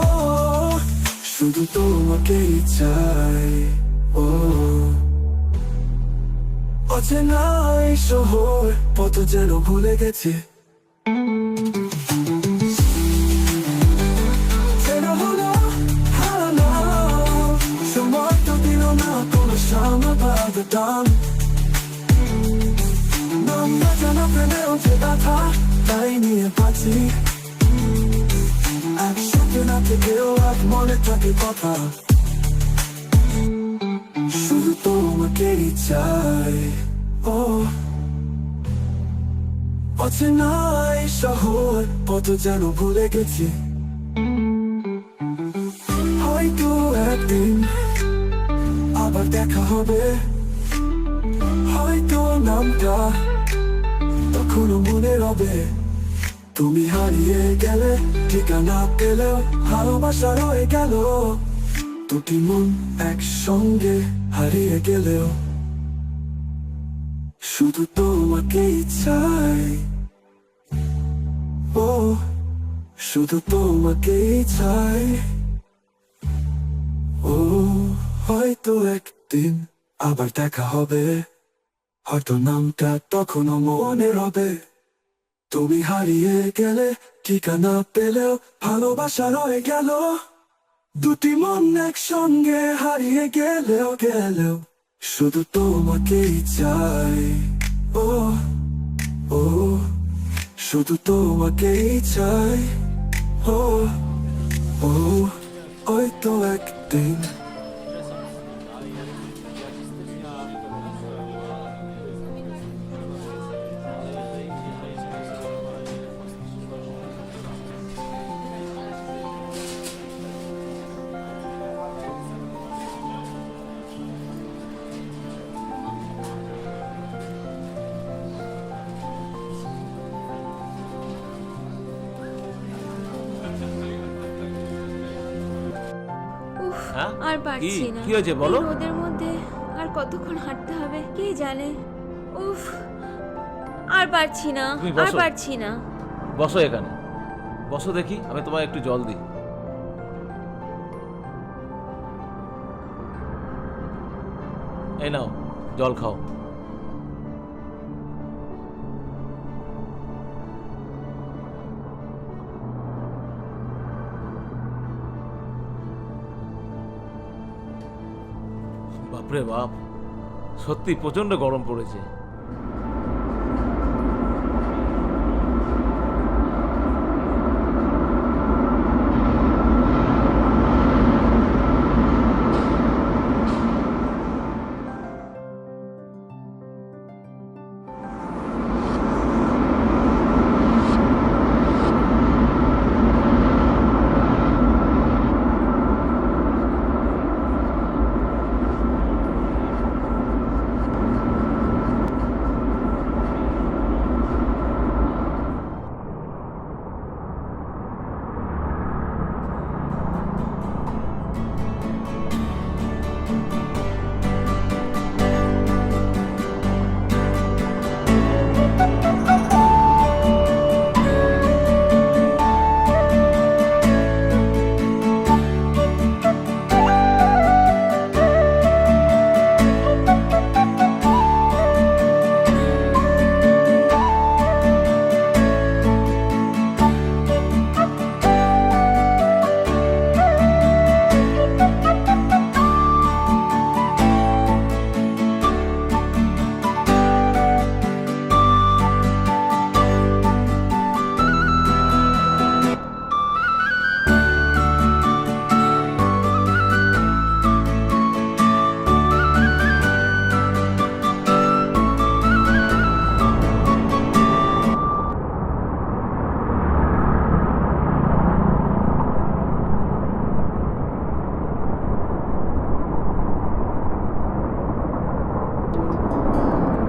শুধু তোমাকেই চাই। ও অচেনা এই শহর পথ যেন ভুলে গেছে, যেন হলো হারানো, সময় তো দিল না কোনো সমাধান। নাম না জানা প্রেমের যে ব্যথা, তাই নিয়ে বাঁচি একসাথে না থেকেও এক মনে থাকে কথা, শুধু তোমাকেই চাই। ও অচেনা এই শহর পথ যেন ভুলে গেছি, হয়তো একদিন আবার দেখা হবে, হয়তো নামটা তখনও মনে রবে। তুমি হারিয়ে গেলে ঠিকানা পেলেও ভালোবাসা রয়ে গেল, দুটি মন একসঙ্গে হারিয়ে গেলেও শুধু তোমাকেই চাই। ও শুধু তোমাকেই চাই। ও হয়তো একদিন আবার দেখা হবে, হয়তো নামটা তখনও মনে রবে। তুমি হারিয়ে গেলে ঠিকানা পেলেও ভালোবাসা রয়ে গেল, দুটি মন একসঙ্গে হারিয়ে গেলেও শুধু তোমাকেই চাই। ও ও শুধু তোমাকেই চাই। ও ও হয়তো একদিন হ্যাঁ আর পারছি না। কি হয়েছে বলো? এই রোদের মধ্যে আর কতক্ষণ হাঁটতে হবে কে জানে। উফ, আর পারছি না, তুমি আর বসো। পারছি না। বসো এখানে, বসো দেখি, আমি তোমায় একটু জল দিই। এই নাও জল খাও। বাপরে বাপ, সত্যি প্রচন্ড গরম পড়েছে।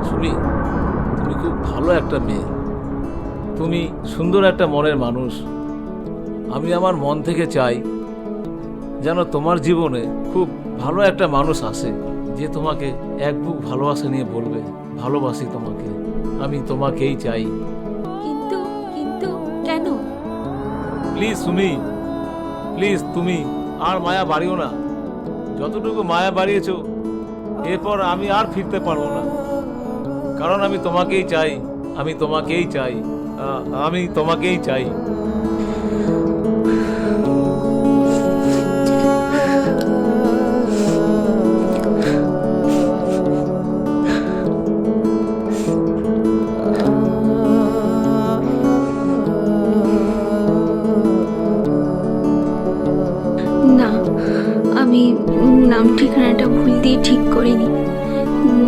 শুনি, তুমি খুব ভালো একটা মেয়ে, তুমি সুন্দর একটা মনের মানুষ। আমি আমার মন থেকে চাই যেন তোমার জীবনে খুব ভালো একটা মানুষ আসে, যে তোমাকে এক বুক ভালোবাসা নিয়ে বলবে ভালোবাসি তোমাকে, আমি তোমাকেই চাই। কিন্তু কিন্তু কেন? প্লিজ সুমি, প্লিজ তুমি আর মায়া বাড়িও না। যতটুকু মায়া বাড়িয়েছো এরপর আমি আর ফিরতে পারবো না, কারণ আমি তোমাকেই চাই, আমি তোমাকেই চাই, আমি তোমাকেই চাই। না, আমি নাম ঠিকানাটা ভুল দিয়ে ঠিক করিনি।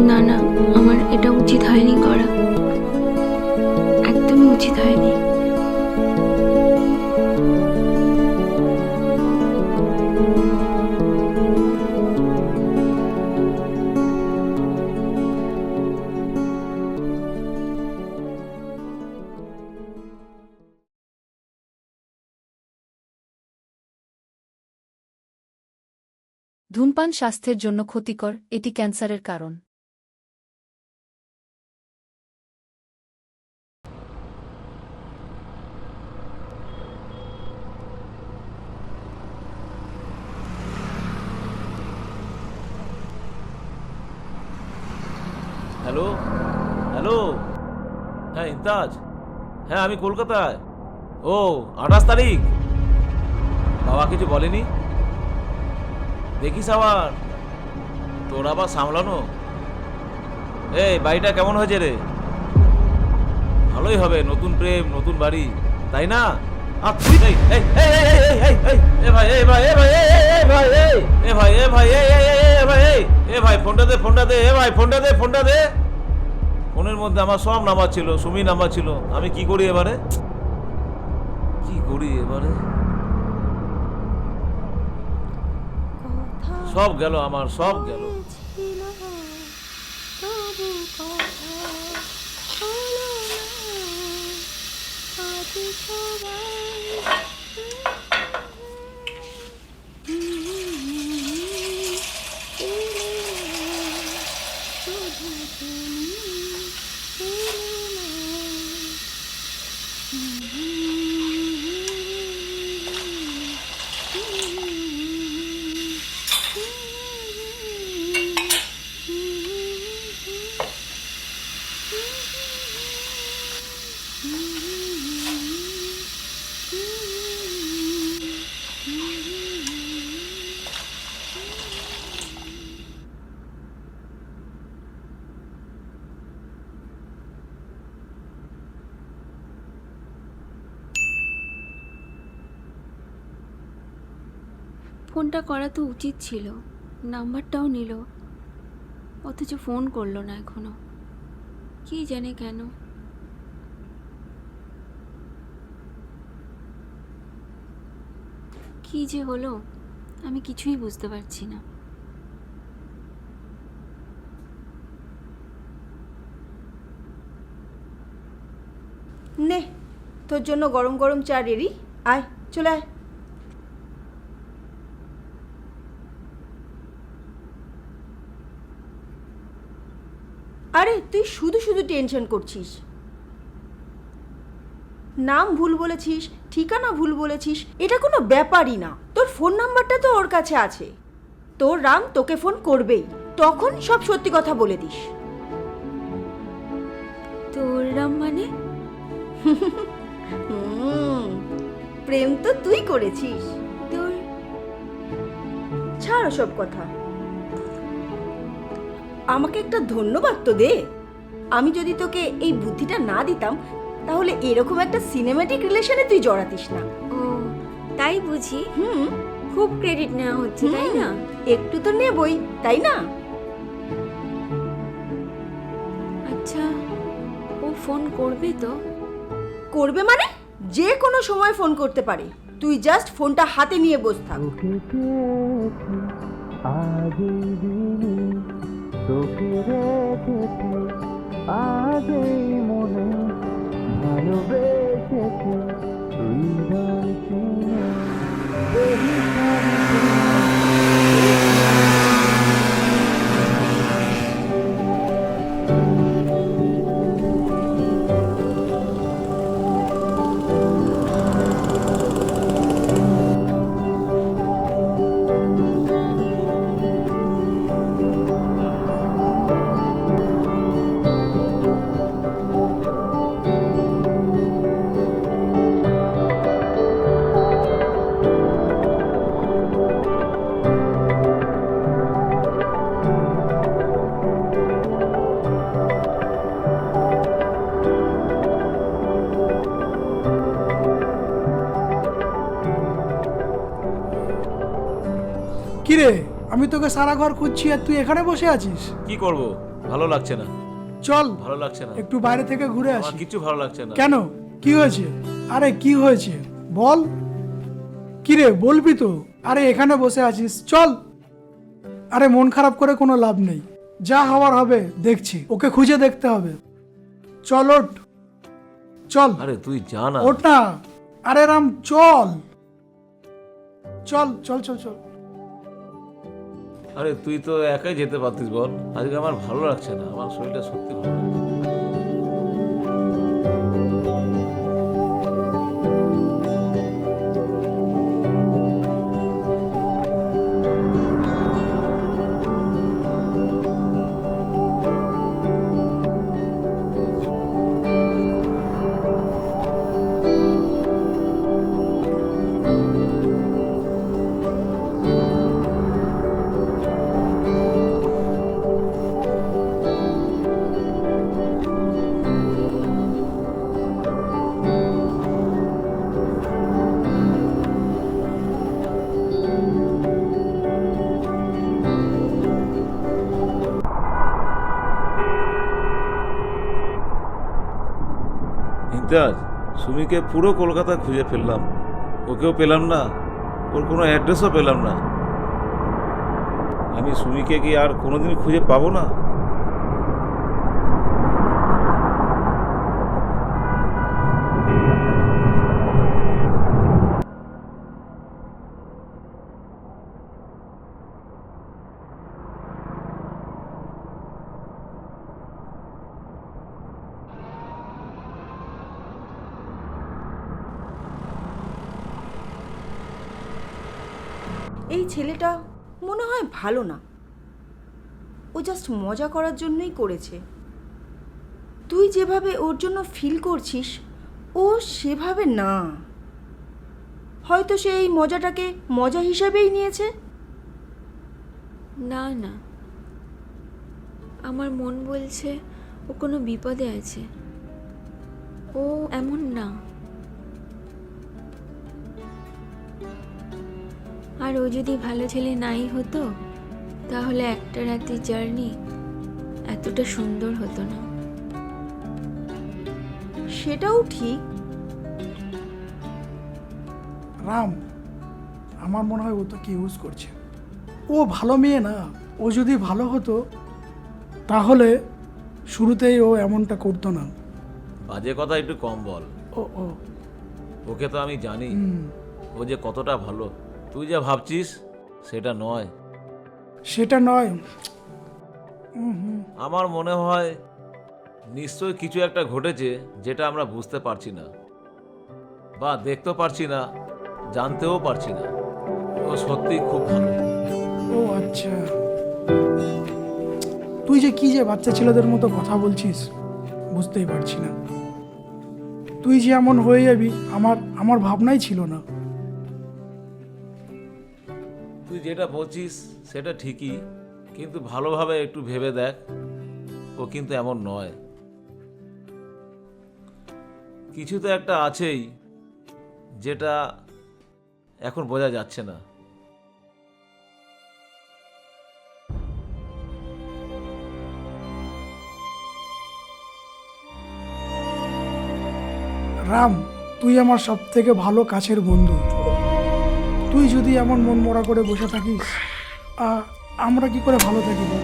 না না, আমার এটা উচিত হয়নি করা, একদমই উচিত হয়নি। ধূমপান স্বাস্থ্যের জন্য ক্ষতিকর, এটি ক্যান্সারের কারণ। হ্যালো হ্যালো, হ্যাঁ ইমতাজ, হ্যাঁ আমি কলকাতায়। ও 28 তারিখ, বাবা কিছু বলেনি? দেখিস আবার তোর আবার সামলানো। এই বাড়িটা কেমন হয়েছে রে? ভালোই হবে, নতুন প্রেম নতুন বাড়ি, তাই না? ফোনটা দে। ফোনের মধ্যে আমার সব নাম্বার ছিল, সুমি নাম্বার ছিল। আমি কি করি এবারে? সব গেল, আমার সব গেল। ফোনটা করা তো উচিত ছিল, নাম্বারটাও নিল, অথচ ফোন করলো না এখনো। কি জানে কেন? কি যে হলো আমি কিছুই বুঝতে পারছি না। নে, তোর জন্য গরম গরম চা রেডি, আয় চলে আয়। আরে তুই শুধু শুধু টেনশন করছিস। নাম ভুল বলেছিস, ঠিকানা ভুল বলেছিস, এটা কোনো ব্যাপারই না। তোর ফোন নাম্বারটা তো ওর কাছে আছে, তোর রাম তোকে ফোন করবেই, তখন সব সত্যি কথা বলে দিস। তোর রাম মানে? প্রেম তো তুই করেছিস। তোর ছাড় সব কথা, আমাকে একটা ধন্যবাদ তো দে। আমি যদি তোকে এই বুদ্ধিটা না দিতাম তাহলে এরকম একটা সিনেম্যাটিক রিলেশনে তুই জড়াতিস না। ও তাই বুঝি? খুব ক্রেডিট নেওয়া হচ্ছে, তাই না? একটু তো নেবই, তাই না? আচ্ছা, ও ফোন করবে তো? করবে মানে? যে কোনো সময় ফোন করতে পারে, তুই জাস্ট ফোনটা হাতে নিয়ে বস থাক। কিরে, আমি তোকে সারা ঘর খুঁজছি আর তুই এখানে বসে আছিস? কি করব, ভালো লাগছে না। চল ভালো লাগছে না, একটু বাইরে থেকে ঘুরে আসি। আমার কিছু ভালো লাগছে না। কেন, কি হয়েছে? আরে কি হয়েছে বল। কিরে বলবি তো? আরে এখানে বসে আছিস, চল। আরে মন খারাপ করে কোনো লাভ নেই, যা হওয়ার হবে দেখছি, ওকে খুঁজে দেখতে হবে। চল ওঠ, চল। আরে তুই যা না। ওঠ না। আরে রাম চল চল চল চল চল। আরে তুই তো একাই যেতে পারতিস বল। আজকে আমার ভালো লাগছে না, আমার শরীরটা সত্যি ভালো লাগছে না। ইমতিয়াজ, সুমিকে পুরো কলকাতা খুঁজে ফেললাম, ওকেও পেলাম না, ওর কোনো অ্যাড্রেসও পেলাম না। আমি সুমিকে কি আর কোনোদিন খুঁজে পাবো না? এই ছেলেটা মনে হয় ভালো না, ও জাস্ট মজা করার জন্যই করেছে। তুই যেভাবে ওর জন্য ফিল করছিস ও সেভাবে না। হয়তো সে এই মজাটাকে মজা হিসাবেই নিয়েছে। না না, আমার মন বলছে ও কোনো বিপদে আছে। ও এমন না। আর ও যদি ভালো ছেলে নাই হতো তাহলে একটা রাতের জার্নি এতটা সুন্দর হতো না। সেটাও ঠিক। রাম, আমার মনে হয় ও তোকে ইউজ করছে। ও ভালো মেয়ে না। ও যদি ভালো হতো তাহলে শুরুতেই ও এমনটা করতো না। বাজে কথা একটু কম বল। ও ও ওকে তো আমি জানি, ও যে কতটা ভালো। তুই যা ভাবছিস সেটা নয়। সেটা নয়। আমার মনে হয় নিশ্চয়ই কিছু একটা ঘটেছে যেটা আমরা বুঝতে পারছি না, বা দেখতেও পারছি না, জানতেও পারছি না। ও সত্যি খুব ভালো। ও আচ্ছা, তুই যে কি যে বাচ্চা ছেলেদের মতো কথা বলছিস বুঝতেই পারছি না। তুই যে এমন হয়ে যাবি আমার ভাবনাই ছিল না। তুই যেটা বলছিস সেটা ঠিকই, কিন্তু ভালোভাবে একটু ভেবে দেখ, ও কিন্তু এমন নয়। কিছু তো একটা আছেই যেটা এখন বোঝা যাচ্ছে না। রাম, তুই আমার সব থেকে ভালো কাছের বন্ধু। তুই যদি এমন মন মরা করে বসে থাকিস আমরা কি করে ভালো থাকি বল?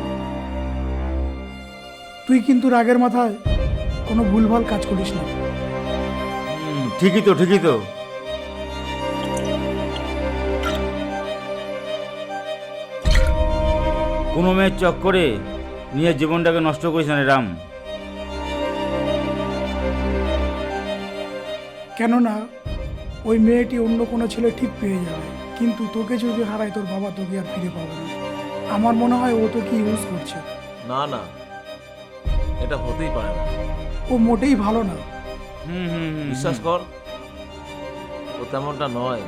তুই কিন্তু রাগের মাথায় কোনো ভুলভাল কাজ করিস না। ঠিকই তো, ঠিকই তো। কোনো মেয়ের চক্করে নিজের জীবনটাকে নষ্ট করিস না রে রাম। কেননা ওই মেয়েটি অন্য কোনো ছেলে ঠিক পেয়ে যাবে, কিন্তু তোকে যদি হারায় তোর বাবা তোকে আর ফিরে পাবে না। আমার মনে হয় ও তোকে ইউজ করছে। না না, এটা হতেই পারে না। ও মোটেই ভালো না। বিশ্বাস কর, ও তেমনটা নয়।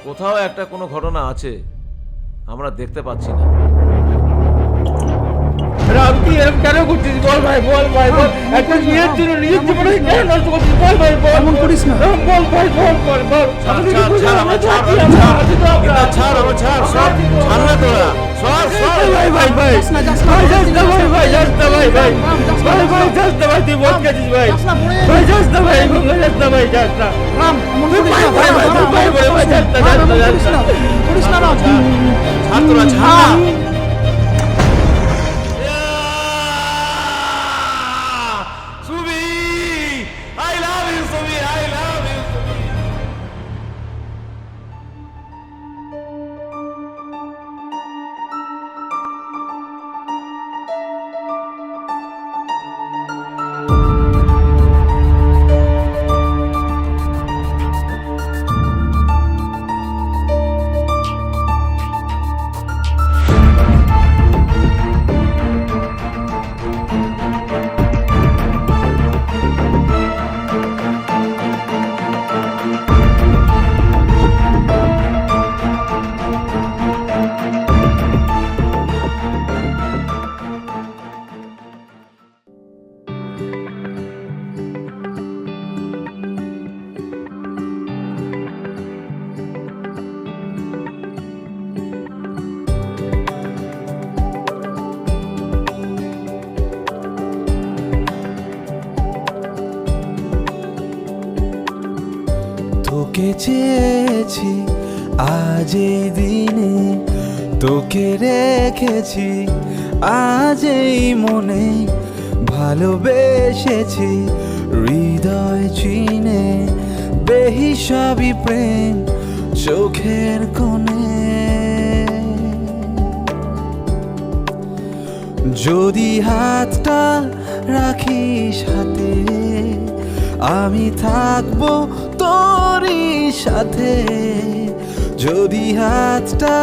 কোথাও একটা কোনো ঘটনা আছে, আমরা দেখতে পাচ্ছি না। রাম তুই এরকম কেন করছিস বল ভাই, বল ভাই, বল। একটা মেয়ের জন্য নিজের জীবনে কেন নষ্ট করছিস বল ভাই, বল। এমন করিস না। রাম, বল ভাই, বল, বল, বল। ছাড়, আমি ছাড়, কিছু ছাড়, বুঝলাম না, আমার ছাড়, তুই আমার ছাড়। আছিস তো আমরা। এটা ছাড়, আমার ছাড়, সর, ছাড় না তোরা, সর, সর। ভাই, ভাই, ভাই, যাস না, যাস না। ভাই, যাস না ভাই, ভাই, যাস না ভাই, ভাই। ভাই, ভাই, যাস না ভাই, তুই মদ খেয়েছিস ভাই। যাস না, পড়ে যাবি। ভাই, যাস না ভাই, গঙ্গা যাস না ভাই, যাস না। রাম এমন করিস ভাই, না, ভাই, ভাই, দাঁড়া, ভাই, দাঁড়া, ভাই, যাস না, রাম, যাস না, এমন যাস করিস না। না, করিস না, রাম। ছাড় তোরা, ছাড় না। Sumi, I love you, Sumi, I love you, Sumi. তোকে চেয়েছি আজ এই দিনে, তোকে রেখেছি আজ এই মনে, ভালোবেসেছি হৃদয় চিনে, বেহিসাবি প্রেম চোখের কোণে। যদি হাতটা রাখিস হাতে, আমি থাকবো তোরই সাথে। যদি হাতটা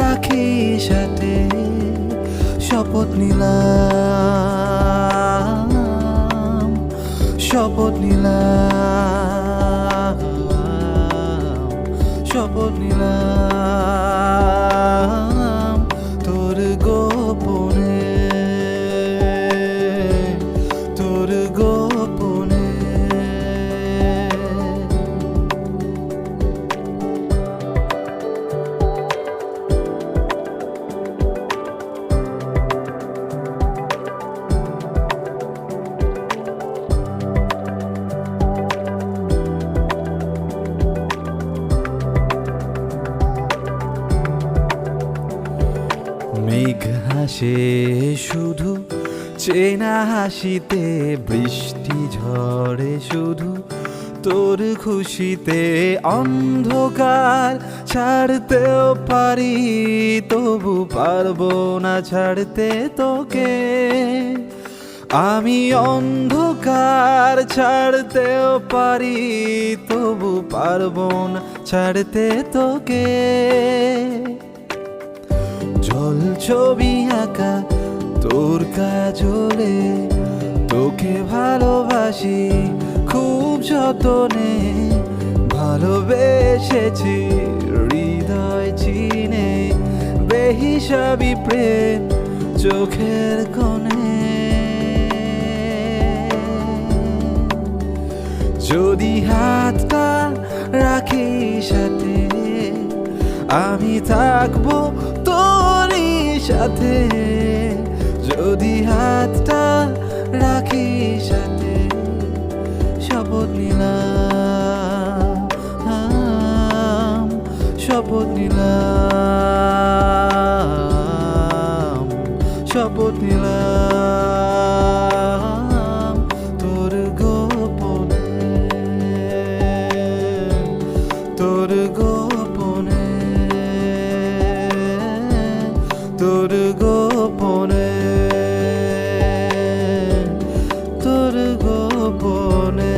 রাখিস হাতে, শপথ নিলাম, শপথ নিলাম, শপথ নিলাম তোর গোপনে, তোর গোপনে। মেঘ হাসে শুধু চেনা হাসিতে, বৃষ্টি ঝরে শুধু তোর খুশিতে। অন্ধকার ছাড়তেও পারি, তবু পারবো না ছাড়তে তোকে। আমি অন্ধকার ছাড়তেও পারি, তবু পারবো না ছাড়তে তোকে। জল ছবি আঁকা তোর কাজলে, তোকে ভালোবাসি খুব যতনে, ভালোবেসেছি হৃদয় চিনে, বেহিসাবি প্রেম চোখের কোণে। যদি হাতটা রাখিস হাতে, আমি থাকবো তোরই সাথে। যদি হাতটা রাখিস হাতে, শপথ নিলাম, শপথ নিলাম, শপথ নিলাম তোর গোপনে, তোর গোপনে, তোর গোপনে, তোর গোপনে।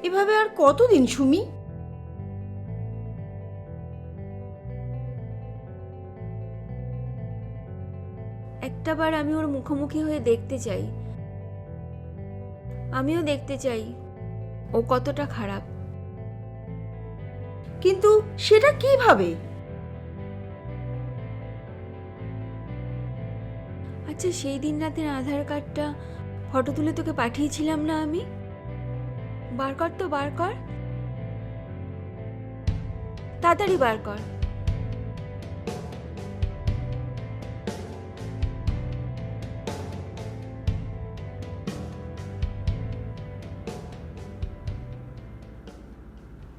এভাবে আর কতদিন সুমি? একটাবার আমি ওর মুখোমুখি হয়ে দেখতে চাই, আমিও দেখতে চাই ও কতটা খারাপ। কিন্তু সেটা কিভাবে? আচ্ছা, সেই দিন রাতের আধার কার্ডটা ফটো তুলে তোকে পাঠিয়েছিলাম না আমি? বার কর তো, বার কর, তাড়াতাড়ি বার কর।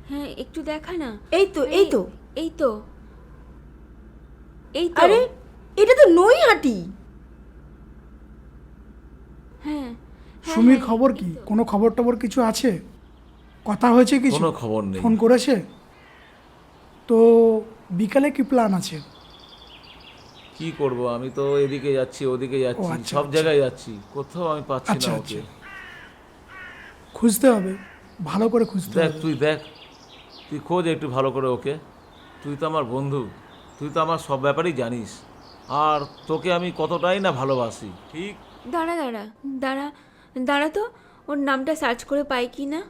হ্যাঁ, একটু দেখা না। এই তো, এই তো, এই তো, এই তো। আরে এটা তো নৈহাটি। হ্যাঁ, সুমির খবর কি? কোনো খবর টবর কিছু আছে? কথা হয়েছে কিছু? কোনো খবর নেই। ফোন করেছে? তো বিকালে কি প্ল্যান আছে? কি করব, আমি তো এদিকে যাচ্ছি ওদিকে যাচ্ছি, আচ্ছা, সব আচ্ছা। জায়গায় যাচ্ছি, কোথাও আমি পাচ্ছি আচ্ছা, না আচ্ছা। ওকে। খুঁজতে হবে, ভালো করে খুঁজতে দেখ, হবে। তুই খোঁজ একটু ভালো করে ওকে। তুই তো আমার বন্ধু, তুই তো আমার সব ব্যাপারেই জানিস, আর তোকে আমি কতটাই না ভালোবাসি। ঠিক। দাঁড়া দাঁড়া দাঁড়া দাঁড়া তো, ওর নামটা সার্চ করে পাই কি না।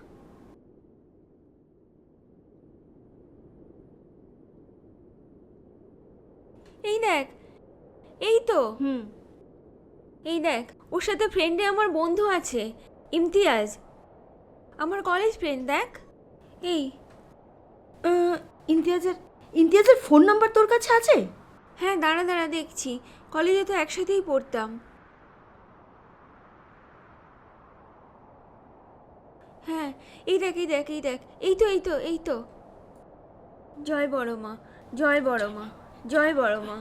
এই দেখ, এই তো, এই দেখ, ওর সাথে ফ্রেন্ডে আমার বন্ধু আছে, ইমতিয়াজ, আমার কলেজ ফ্রেন্ড। দেখ, এই ইমতিয়াজের ফোন নাম্বার তোর কাছে আছে? হ্যাঁ, দাঁড়া দাঁড়া দেখছি, কলেজে তো একসাথেই পড়তাম। হ্যাঁ, এই দেখ, এই দেখ, এই দেখ, এই তো, এই তো, এই তো। জয় বড় মা, জয় বড় মা, জয় বড় মা।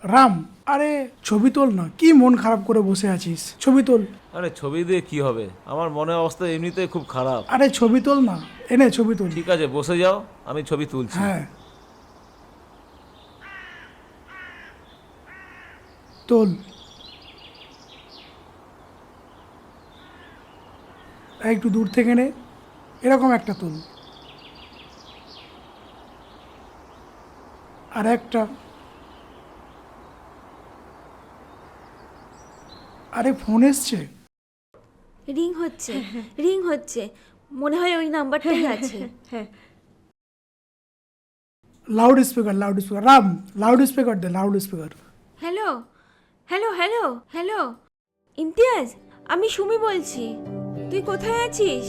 রাম, আরে ছবি তোল না, কি মন খারাপ করে বসে আছিস? ছবি তোল। আরে ছবি দিয়ে কি হবে, আমার মনের অবস্থা এমনিতেই খুব খারাপ। আরে ছবি তোল না, এনে ছবি তোল। ঠিক আছে, বসে যাও, আমি ছবি তুলছি। হ্যাঁ, তোল। একটু দূর থেকে নে, এরকম একটা তোল। আর একটা। আরে ফোন এসছে। রিং হচ্ছে, রিং হচ্ছে, মনে হয় ওই নাম্বারটাই আছে। হ্যাঁ, loudspeaker, loudspeaker. Ram, loudspeaker দে, loudspeaker. Hello, hello, hello, hello, Imtiaz, আমি সুমি বলছি। তুই কোথায় আছিস?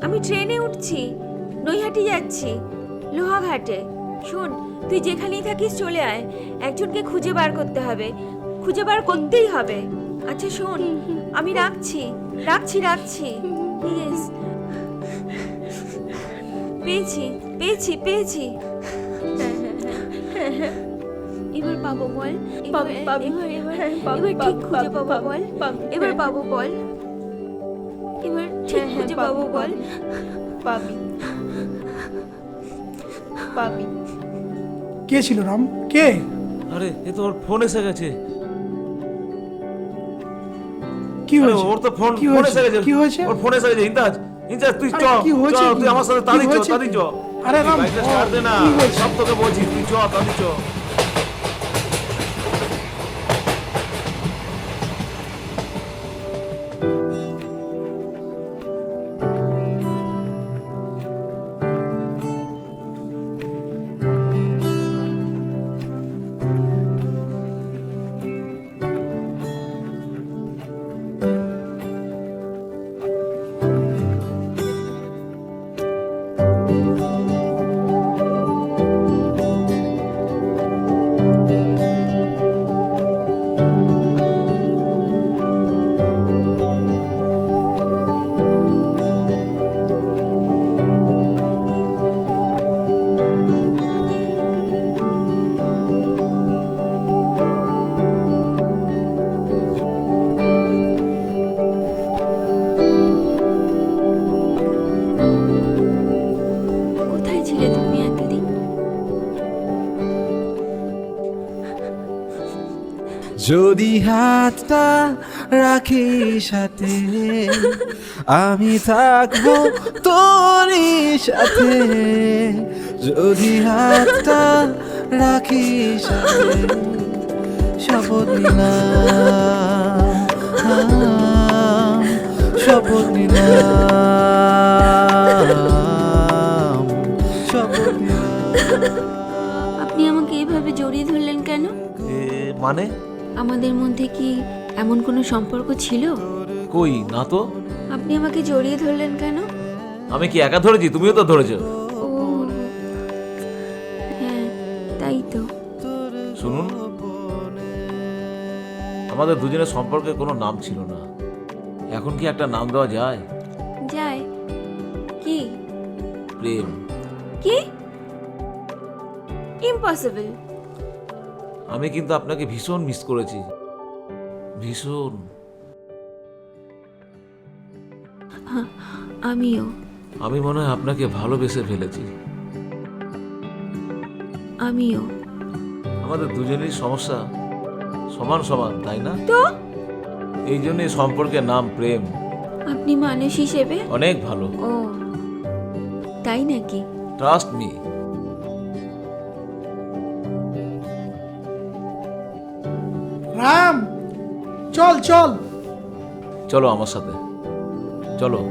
আমি ট্রেনে উঠছি, নৈহাটি যাচ্ছি, লোহাঘাটে। শোন, তুই যেখানেই থাকিস চলে আয়, একজনকে খুঁজে বার করতে হবে, খুঁজে বার করতেই হবে। আচ্ছা শোন, আমি রাখছি, রাখছি, রাখছি। ইয়েস, পেয়েছি, পেয়েছি, পেয়েছি। এবার পাবো বল, এবার ঠিক খুঁজে পাবো বল, এবার পাবো বল, এবার ঠিক খুঁজে পাবো বল। পাবি, পাবি। কে ছিল রাম? কে? আরে এ তো ওর ফোন এসে গেছে। কি আরে হয়েছে? ওর তো ফোন কি ফোন হয়েছে? এসে গেছে। কি হয়েছে? ওর ফোন এসে গেছে। ইমতাজ, ইমতাজ তুই আরে চ, কি হয়েছে চ, কি? তুই আমার সাথে কি তাড়ি চ, হয়েছে তাড়ি কি? চ। আরে রাম, বাইকটা ছাড় দে না, কি হয়েছে? সব তোকে বলছি, তুই চ, তাড়ি চ। যদি হাতটা রাখি সাথে আমি থাকবো তোরই সাথে যদি হাতটা রাখি সাথে শপথ নিলাম শপথ নিলাম শপথ নিলাম। আপনি আমাকে এভাবে জড়িয়ে ধরলেন কেন? মানে আমাদের মধ্যে কি এমন কোনো সম্পর্ক ছিল? কই না তো। আপনি আমাকে জড়িয়ে ধরলেন কেন? আমি কি একা ধরেছি? তুমিও তো ধরেছো। ও হ্যাঁ, তাই তো। শুনুন, আমাদের দুজনের সম্পর্কে কোনো নাম ছিল না, এখন কি একটা নাম দেওয়া যায়? যায়। কি? প্রেম। কি? ইম্পসিবল। আমি কিন্তু আপনাকে ভীষণ মিস করেছি, ভীষণ। আমিও। আমি মনে হয় আপনাকে ভালোবেসে ফেলেছি। আমিও। আমাদের দুজনেরই সমস্যা সমান সমান, তাই না? তো এই জন্যই সম্পর্কের নাম প্রেম। আপনি মানুষ হিসেবে অনেক ভালো। ও তাই নাকি? Trust me. রাম, চল চল। চলো আমার সাথে, চলো।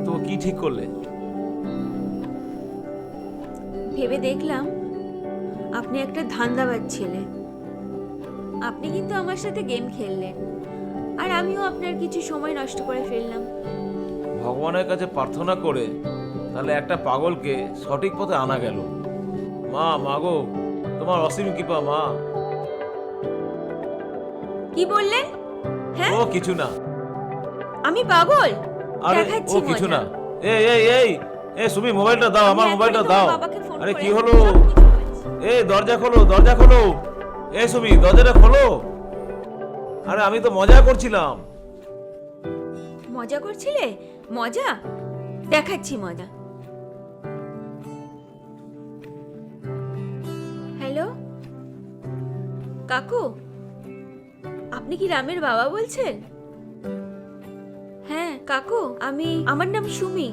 তো কি ঠিক করলে? ভেবে দেখলাম আপনি একটা ধান্দাবাজ ছেলে। আপনি কিন্তু আমার সাথে গেম খেললেন, আর আমিও আপনার কিছু সময় নষ্ট করে ফেললাম। ভগবানের কাছে প্রার্থনা করে তাহলে একটা পাগলকে সঠিক পথে আনা গেল। মা, মাগো, তোমার অসীম কৃপা মা। কি বললেন? হ্যাঁ, ও কিছু না। আমি পাগল? আরে দেখাচ্ছি ও কিছু মজা। না। এই এই এই এই সুমি, মোবাইলটা দাও, আমার আমি মোবাইলটা এখনই দাও। তোমার বাবাকে ফোন আরে করে কি হলো? সব কিছু বলছি। এই দরজা খোলো, দরজা খোলো। এই সুমি, দরজাটা খোলো। আরে আমি তো মজা করছিলাম। মজা করছিলে? মজা দেখাচ্ছি মজা। হ্যালো কাকু, আপনি কি রামের বাবা বলছেন? হ্যাঁ কাকু, আমার নাম সুমি।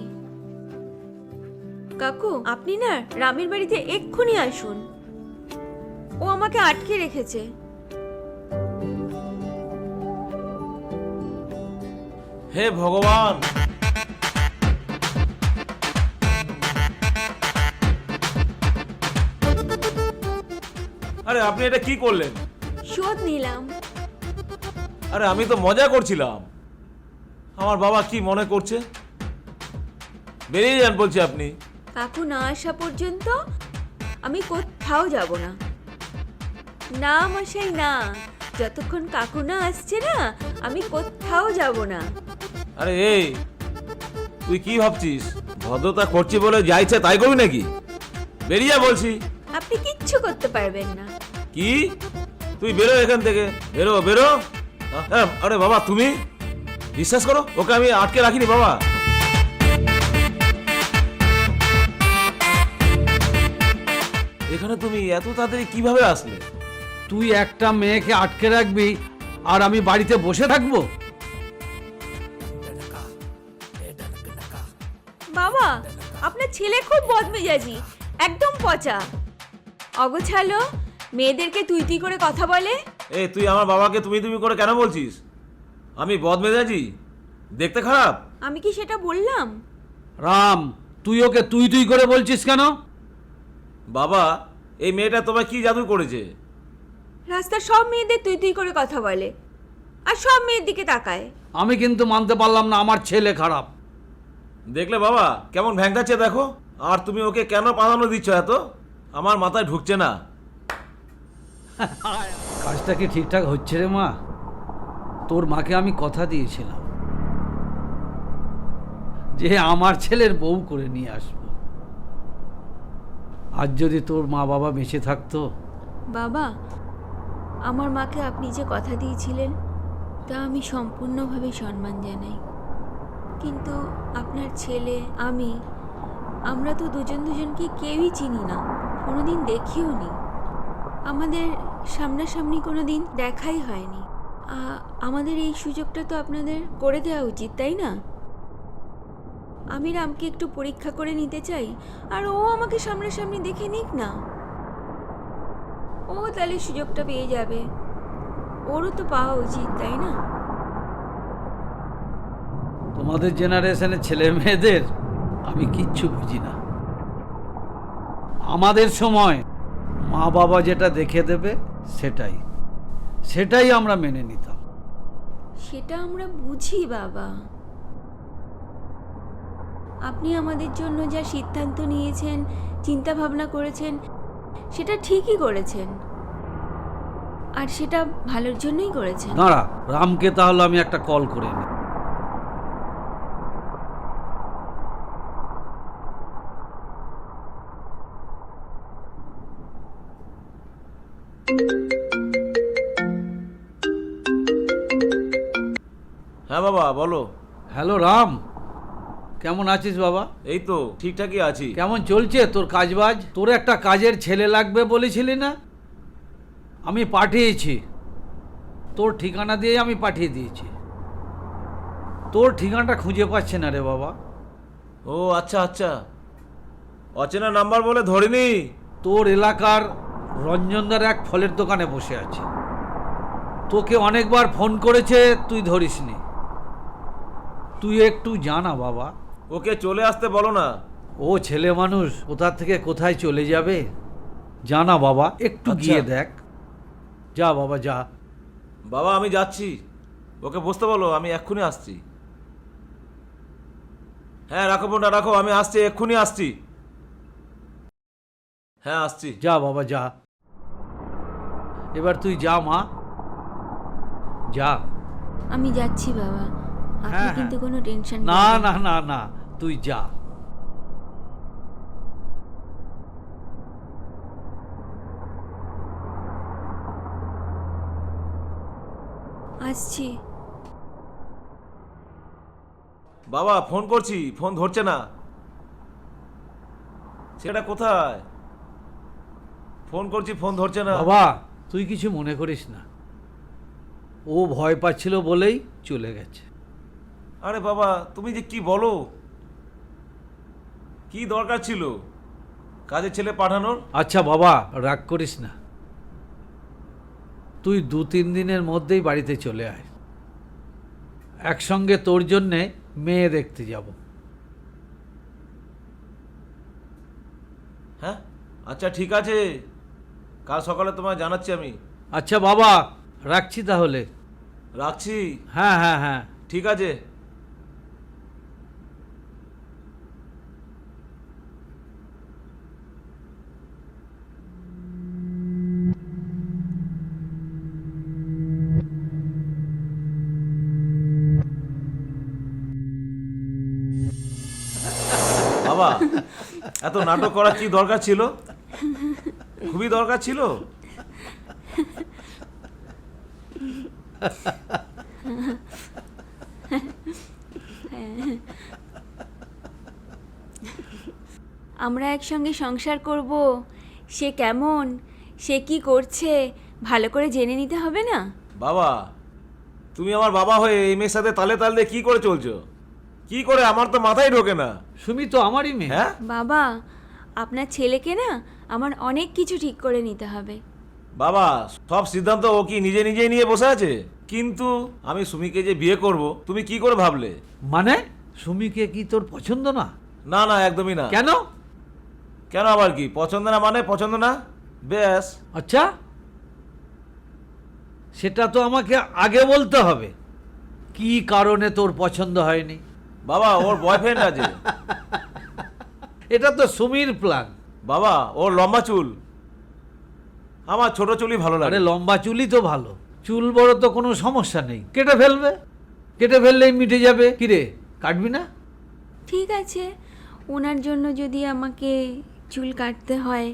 কাকু, আপনি না রামের বাড়িতে এক্ষুনি আসুন, ও আমাকে আটকে রেখেছে। হে ভগবান, আরে আপনি এটা কি করলেন? শোধ নিলাম। আরে আমি তো মজা করছিলাম। আমার বাবা কি মনে করছে? বেরিয়ে যান বলছি আপনি। কাকু না আসা পর্যন্ত আমি কোথাও যাব না। না মশাই না, যতক্ষণ কাকু না আসছে না আমি কোথাও যাব না। আরে এই, তুই কি ভাবছিস ভদ্রতা করছি বলে যা ইচ্ছা তাই করবি নাকি? বেরিয়ে যা বলছি। আপনি কিচ্ছু করতে পারবেন না। কি? তুই বেরো এখান থেকে, বেরো বেরো। আরে বাবা, তুমি বিশ্বাস করো, ওকে আমি আটকে রাখিনি বাবা। এখানে তুমি এত তাড়াতাড়ি কিভাবে আসলে? তুই একটা মেয়েকে আটকে রাখবি আর আমি বাড়িতে বসে থাকবো? বাবা, আপনার ছেলে খুব বদমেজাজি, একদম পচা, অগোছালো, মেয়েদেরকে তুই তুই করে কথা বলে। এই তুই আমার বাবাকে তুমি তুমি করে কেন বলছিস? আমি বদমেজাজি? দেখতে খারাপ? আমি কি সেটা বললাম? রাম, তুই ওকে তুই তুই করে বলছিস কেন? বাবা, এই মেয়েটা তোমায় কি জাদু করেছে? রাস্তার সব মেয়েদের তুই তুই করে কথা বলে আর সব মেয়ের দিকে তাকায়। আমি কিন্তু মানতে পারলাম না আমার ছেলে খারাপ। দেখলে বাবা কেমন ভ্যাংকাচ্ছে দেখো। আর তুমি ওকে কেন প্রাধান্য দিচ্ছ এত? আমার মাথায় ঢুকছে না। কাজটা কি ঠিকঠাক হচ্ছে রে মা? তোর মাকে আমি কথা দিয়েছিলাম যে আমার ছেলের বউ করে নিয়ে আসবো। আজ যদি তোর মা বাবা বেঁচে থাকতো। বাবা, আমার মাকে আপনি যে কথা দিয়েছিলেন তা আমি সম্পূর্ণভাবে সম্মান জানাই, কিন্তু আপনার ছেলে আমরা তো দুজনকে কেউই চিনি না, কোনোদিন দেখিও নি, আমাদের সামনাসামনি কোনোদিন দেখাই হয়নি। আমাদের এই সুযোগটা তো আপনাদের করে দেওয়া উচিত, তাই না? আমি রামকে একটু পরীক্ষা করে নিতে চাই, আর ও আমাকে সামনাসামনি দেখে নিক না, ও তাহলে সুযোগটা পেয়ে যাবে, ওরও তো পাওয়া উচিত, তাই না? তোমাদের জেনারেশনের ছেলে মেয়েদের আমি কিচ্ছু বুঝি না। আমাদের সময় মা বাবা যেটা দেখে দেবে সেটাই আমরা মেনে নিতাম। সেটা আমরা বুঝি বাবা, আপনি আমাদের জন্য যা সিদ্ধান্ত নিয়েছেন, চিন্তা ভাবনা করেছেন, সেটা ঠিকই করেছেন, আর সেটা ভালোর জন্যই করেছেন। দাঁড়া, রামকে তাহলে আমি একটা কল করে নিই। হ্যাঁ বাবা, বলো। হ্যালো রাম, কেমন আছিস বাবা? এই তো ঠিকঠাকই আছি। কেমন চলছে তোর কাজবাজ? তোর একটা কাজের ছেলে লাগবে বলেছিলি না? আমি পাঠিয়েছি, তোর ঠিকানা দিয়ে আমি পাঠিয়ে দিয়েছি। তোর ঠিকানাটা খুঁজে পাচ্ছে না রে বাবা। ও আচ্ছা আচ্ছা, অচেনা নাম্বার বলে ধরিনি। তোর এলাকার রঞ্জনদার এক ফলের দোকানে বসে আছে, তোকে অনেকবার ফোন করেছে, তুই ধরিসনি। তুই একটু জানা বাবা। ওকে চলে আসতে বলো না। ও ছেলে মানুষ, কোথা থেকে কোথায় চলে যাবে, জানা বাবা, একটু গিয়ে দেখ। যা বাবা যা। বাবা আমি যাচ্ছি, ওকে বসতে বলো, আমি এক্ষুনি আসছি। হ্যাঁ রাখো বোনটা রাখো, আমি আসছি, এক্ষুনি আসছি। হ্যাঁ আসছি। যা বাবা যা। এবার তুই যা মা, যা। আমি যাচ্ছি বাবা, আপনি হ্যাঁ, কিন্তু কোনো টেনশন না না না না, তুই যা। আসছি। বাবা ফোন করছি, ফোন ধরছে না। সেটা কোথায়? ফোন করছি, ফোন ধরছে না। বাবা তুই কিছু মনে করিস না, ও ভয় পাচ্ছিল বলেই চলে গেছে। আরে বাবা তুমি যে কি বলো, কি দরকার ছিল কাজের ছেলে পাঠানোর? আচ্ছা বাবা রাগ করিস না, তুই 2-3 দিনের মধ্যেই বাড়িতে চলে আয়, একসঙ্গে তোর জন্যে মেয়ে দেখতে যাব। হ্যাঁ আচ্ছা ঠিক আছে, কাল সকালে তোমায় জানাচ্ছি আমি। আচ্ছা বাবা রাখছি তাহলে। রাখছি। হ্যাঁ হ্যাঁ হ্যাঁ ঠিক আছে। বাবা এত নাটক করার কি দরকার ছিল? খুবই দরকার ছিল। আমরা একসঙ্গে সংসার করব, সে কেমন, সে কি করছে ভালো করে জেনে নিতে হবে না? বাবা তুমি আমার বাবা হয়ে এই মেয়ের সাথে তালে তাল দিয়ে কি করে চলছো? কি করে, আমার তো মাথায় ঢোকে না। সুমি তো আমারই মেয়ে। হ্যাঁ বাবা, আপনার ছেলেকে না আমার অনেক কিছু ঠিক করে নিতে হবে। বাবা সব সিদ্ধান্ত ও কি নিজে নিজেই নিয়ে বসে আছে? কিন্তু আমি সুমিকে যে বিয়ে করব তুমি কি করে ভাবলে? মানে সুমিকে কি তোর পছন্দ না? না না একদমই না। কেন? কেন আবার কি? পছন্দ না মানে পছন্দ না, ব্যাস। আচ্ছা সেটা তো আমাকে আগে বলতে হবে, কি কারণে তোর পছন্দ হয়নি? বাবা ওর বয়ফ্রেন্ড আছে। এটা তো সুমির প্ল্যান। বাবা ওর লম্বা চুল, আমার ছোট চুলই ভালো আরে লাগে। লম্বা চুলই তো ভালো, চুল বড় তো কোনো সমস্যা নেই, কেটে ফেলবে, কেটে ফেললেই মিটে যাবে। কিরে, কাটবি না? ঠিক আছে, ওনার জন্য যদি আমাকে চুল কাটতে হয়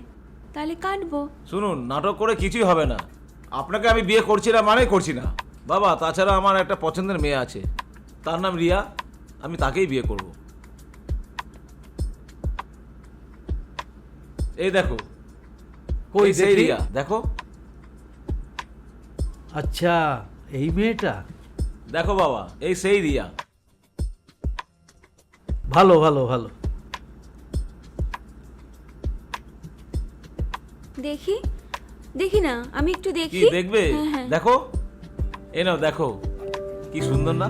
তাহলে কাটবো। শুনুন, নাটক করে কিছুই হবে না। আপনাকে আমি বিয়ে করছি না মানে করছি না বাবা। তাছাড়া আমার একটা পছন্দের মেয়ে আছে, তার নাম রিয়া, আমি তাকেই বিয়ে করব। এই দেখো, কই এই সেই দেখি? রিয়া, দেখো আচ্ছা, এই মেয়েটা? দেখো বাবা, এই সেই রিয়া। ভালো ভালো ভালো। দেখি দেখি না, আমি একটু কি দেখি। দেখবে? হ্যাঁ, হ্যাঁ। দেখো, এই নাও, দেখো কি সুন্দর না?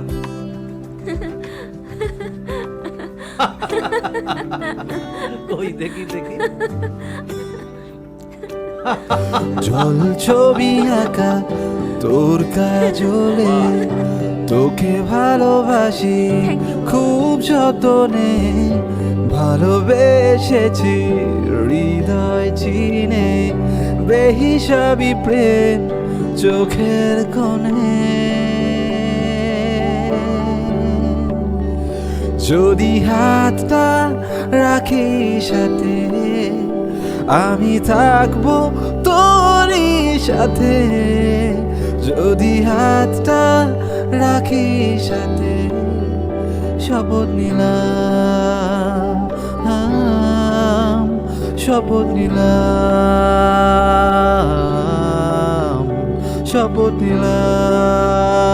কই দেখি দেখি। জল ছবি আঁকা তোর কাজলে, তোকে ভালোবাসি খুব যতনে, ভালোবেসেছি হৃদয় চিনে, বেহিসাবি প্রেম চোখের কোণে। যদি হাতটা রাখি সাথে, আমি থাকবো তোরই সাথে। যদি হাতটা রাখি সাথে, শপথ নিলাম, শপথ নিলাম, শপথ নিলাম।